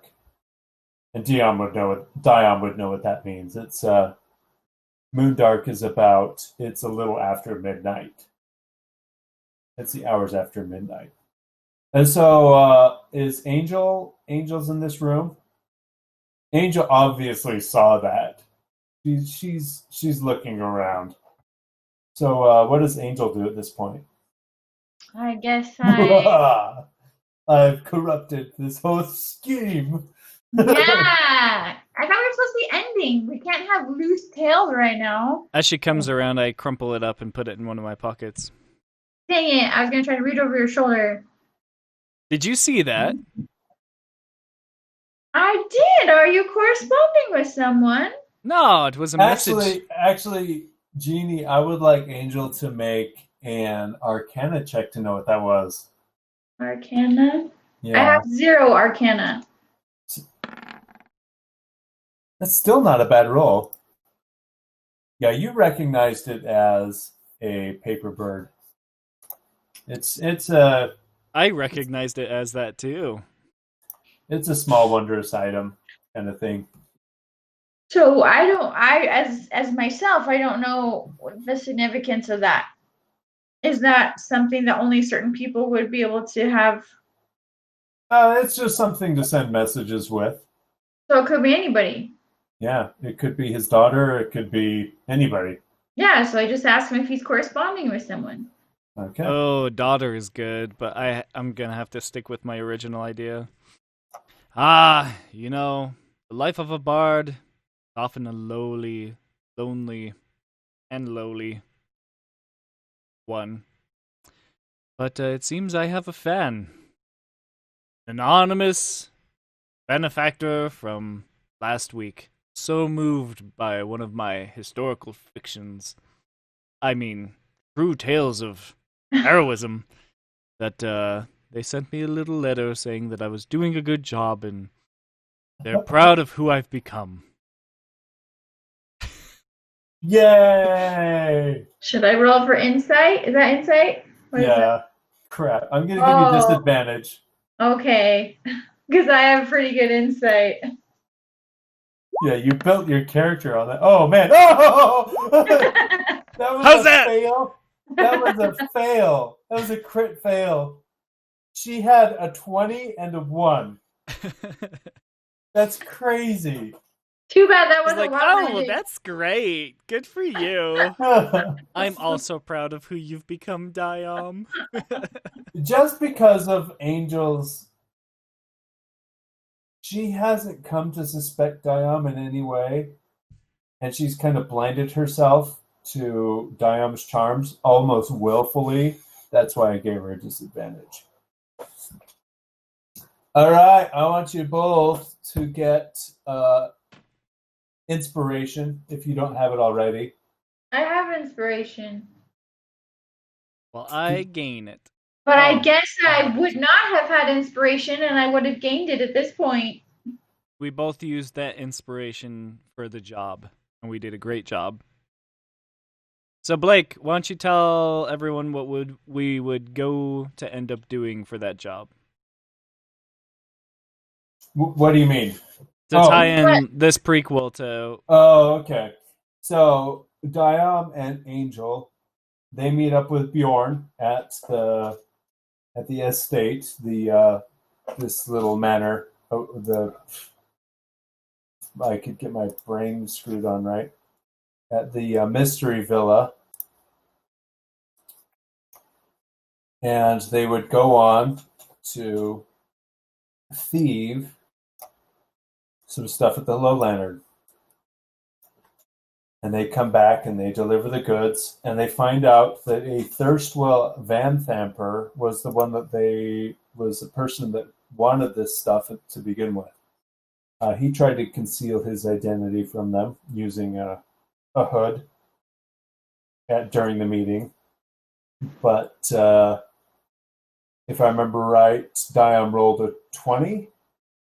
And Diom would know what that means. It's moondark is it's a little after midnight. It's the hours after midnight. And so is Angel's in this room? Angel obviously saw that. She's looking around. So what does Angel do at this point? I guess I've corrupted this whole scheme. Yeah. I thought we were supposed to be ending. We can't have loose tails right now. As she comes around, I crumple it up and put it in one of my pockets. Dang it. I was going to try to read over your shoulder. Did you see that? I did. Are you corresponding with someone? No, it was a message. Actually, Jeannie, I would like Angel to make an Arcana check to know what that was. Arcana? I Yeah. have 0 Arcana. That's still not a bad roll. Yeah, you recognized it as a paper bird. It's a I recognized it as that too. it's a small wondrous item kind of thing. So as myself, I don't know the significance of that. Is that something that only certain people would be able to have? It's just something to send messages with. So it could be anybody. Yeah, it could be his daughter. It could be anybody. Yeah, so I just asked him if he's corresponding with someone. Okay. Oh, daughter is good, but I'm gonna have to stick with my original idea. The life of a bard, often a lonely, and lowly one. But it seems I have a fan. Anonymous benefactor from last week. So moved by one of my historical fictions. I mean, true tales of heroism. That they sent me a little letter saying that I was doing a good job and they're proud of who I've become. Yay! Should I roll for insight? Is that insight? What is that? Yeah. Crap. I'm gonna give you disadvantage. Okay, because I have pretty good insight. Yeah, you built your character on that. Oh man! Oh! That was How's a that? fail. That was a fail. That was a crit fail. She had a 20 and a 1. That's crazy. Too bad that was Like, a wild oh, magic. that's great. Good for you. I'm also proud of who you've become, Diom. Just because of Angel's, she hasn't come to suspect Diom in any way, and she's kind of blinded herself to Diom's charms almost willfully. That's why I gave her a disadvantage. All right, I want you both to get inspiration if you don't have it already. I have inspiration. Well, I gain it. But I Oh. guess I would not have had inspiration and I would have gained it at this point. We both used that inspiration for the job, and we did a great job. So, Blake, why don't you tell everyone what we would go to end up doing for that job? What do you mean? To tie in this prequel to... Oh, okay. So, Diom and Angel, they meet up with Bjorn at the estate, this little manor. I could get my brain screwed on right. At the mystery villa. And they would go on to thieve some stuff at the Low Lantern. And they come back and they deliver the goods, and they find out that a Thirstwell Vanthamper was the one that was the person that wanted this stuff to begin with. He tried to conceal his identity from them using a hood during the meeting. But if I remember right, Diom rolled a 20.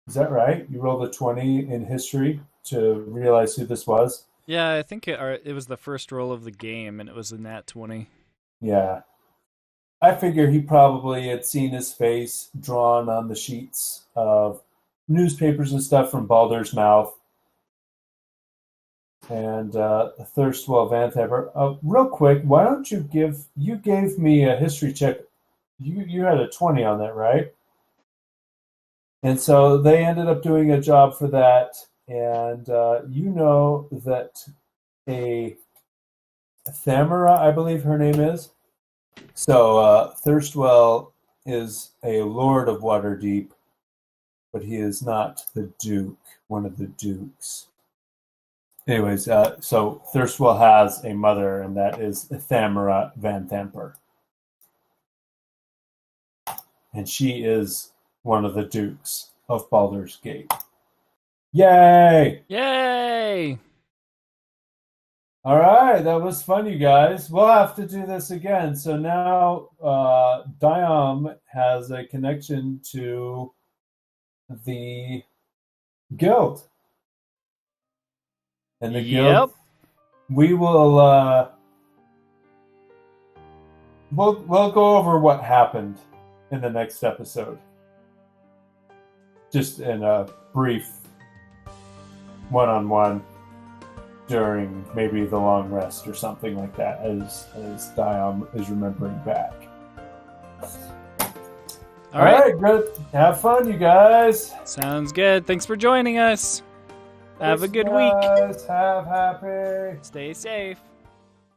Is that right? You rolled a 20 in history to realize who this was? Yeah, I think it was the first roll of the game, and it was a nat 20. Yeah. I figure he probably had seen his face drawn on the sheets of newspapers and stuff from Baldur's Mouth. And Thirstwell Vanthamper. Real quick, why don't you gave me a history check. You had a 20 on that, right? And so they ended up doing a job for that. And you know that a Thamara, I believe her name is. So Thirstwell is a lord of Waterdeep, but he is not the Duke, one of the Dukes. Anyways, so Thirstwell has a mother, and that is Thamara Vanthamper. And she is one of the Dukes of Baldur's Gate. Yay! Yay! All right, that was fun, you guys. We'll have to do this again. So now Diom has a connection to the guild. And the guild, we will we'll go over what happened in the next episode. Just in a brief one-on-one during maybe the long rest or something like that, as Diom is remembering back. All right, good. Have fun, you guys. Sounds good. Thanks for joining us. Have a good week. Have happy. Stay safe.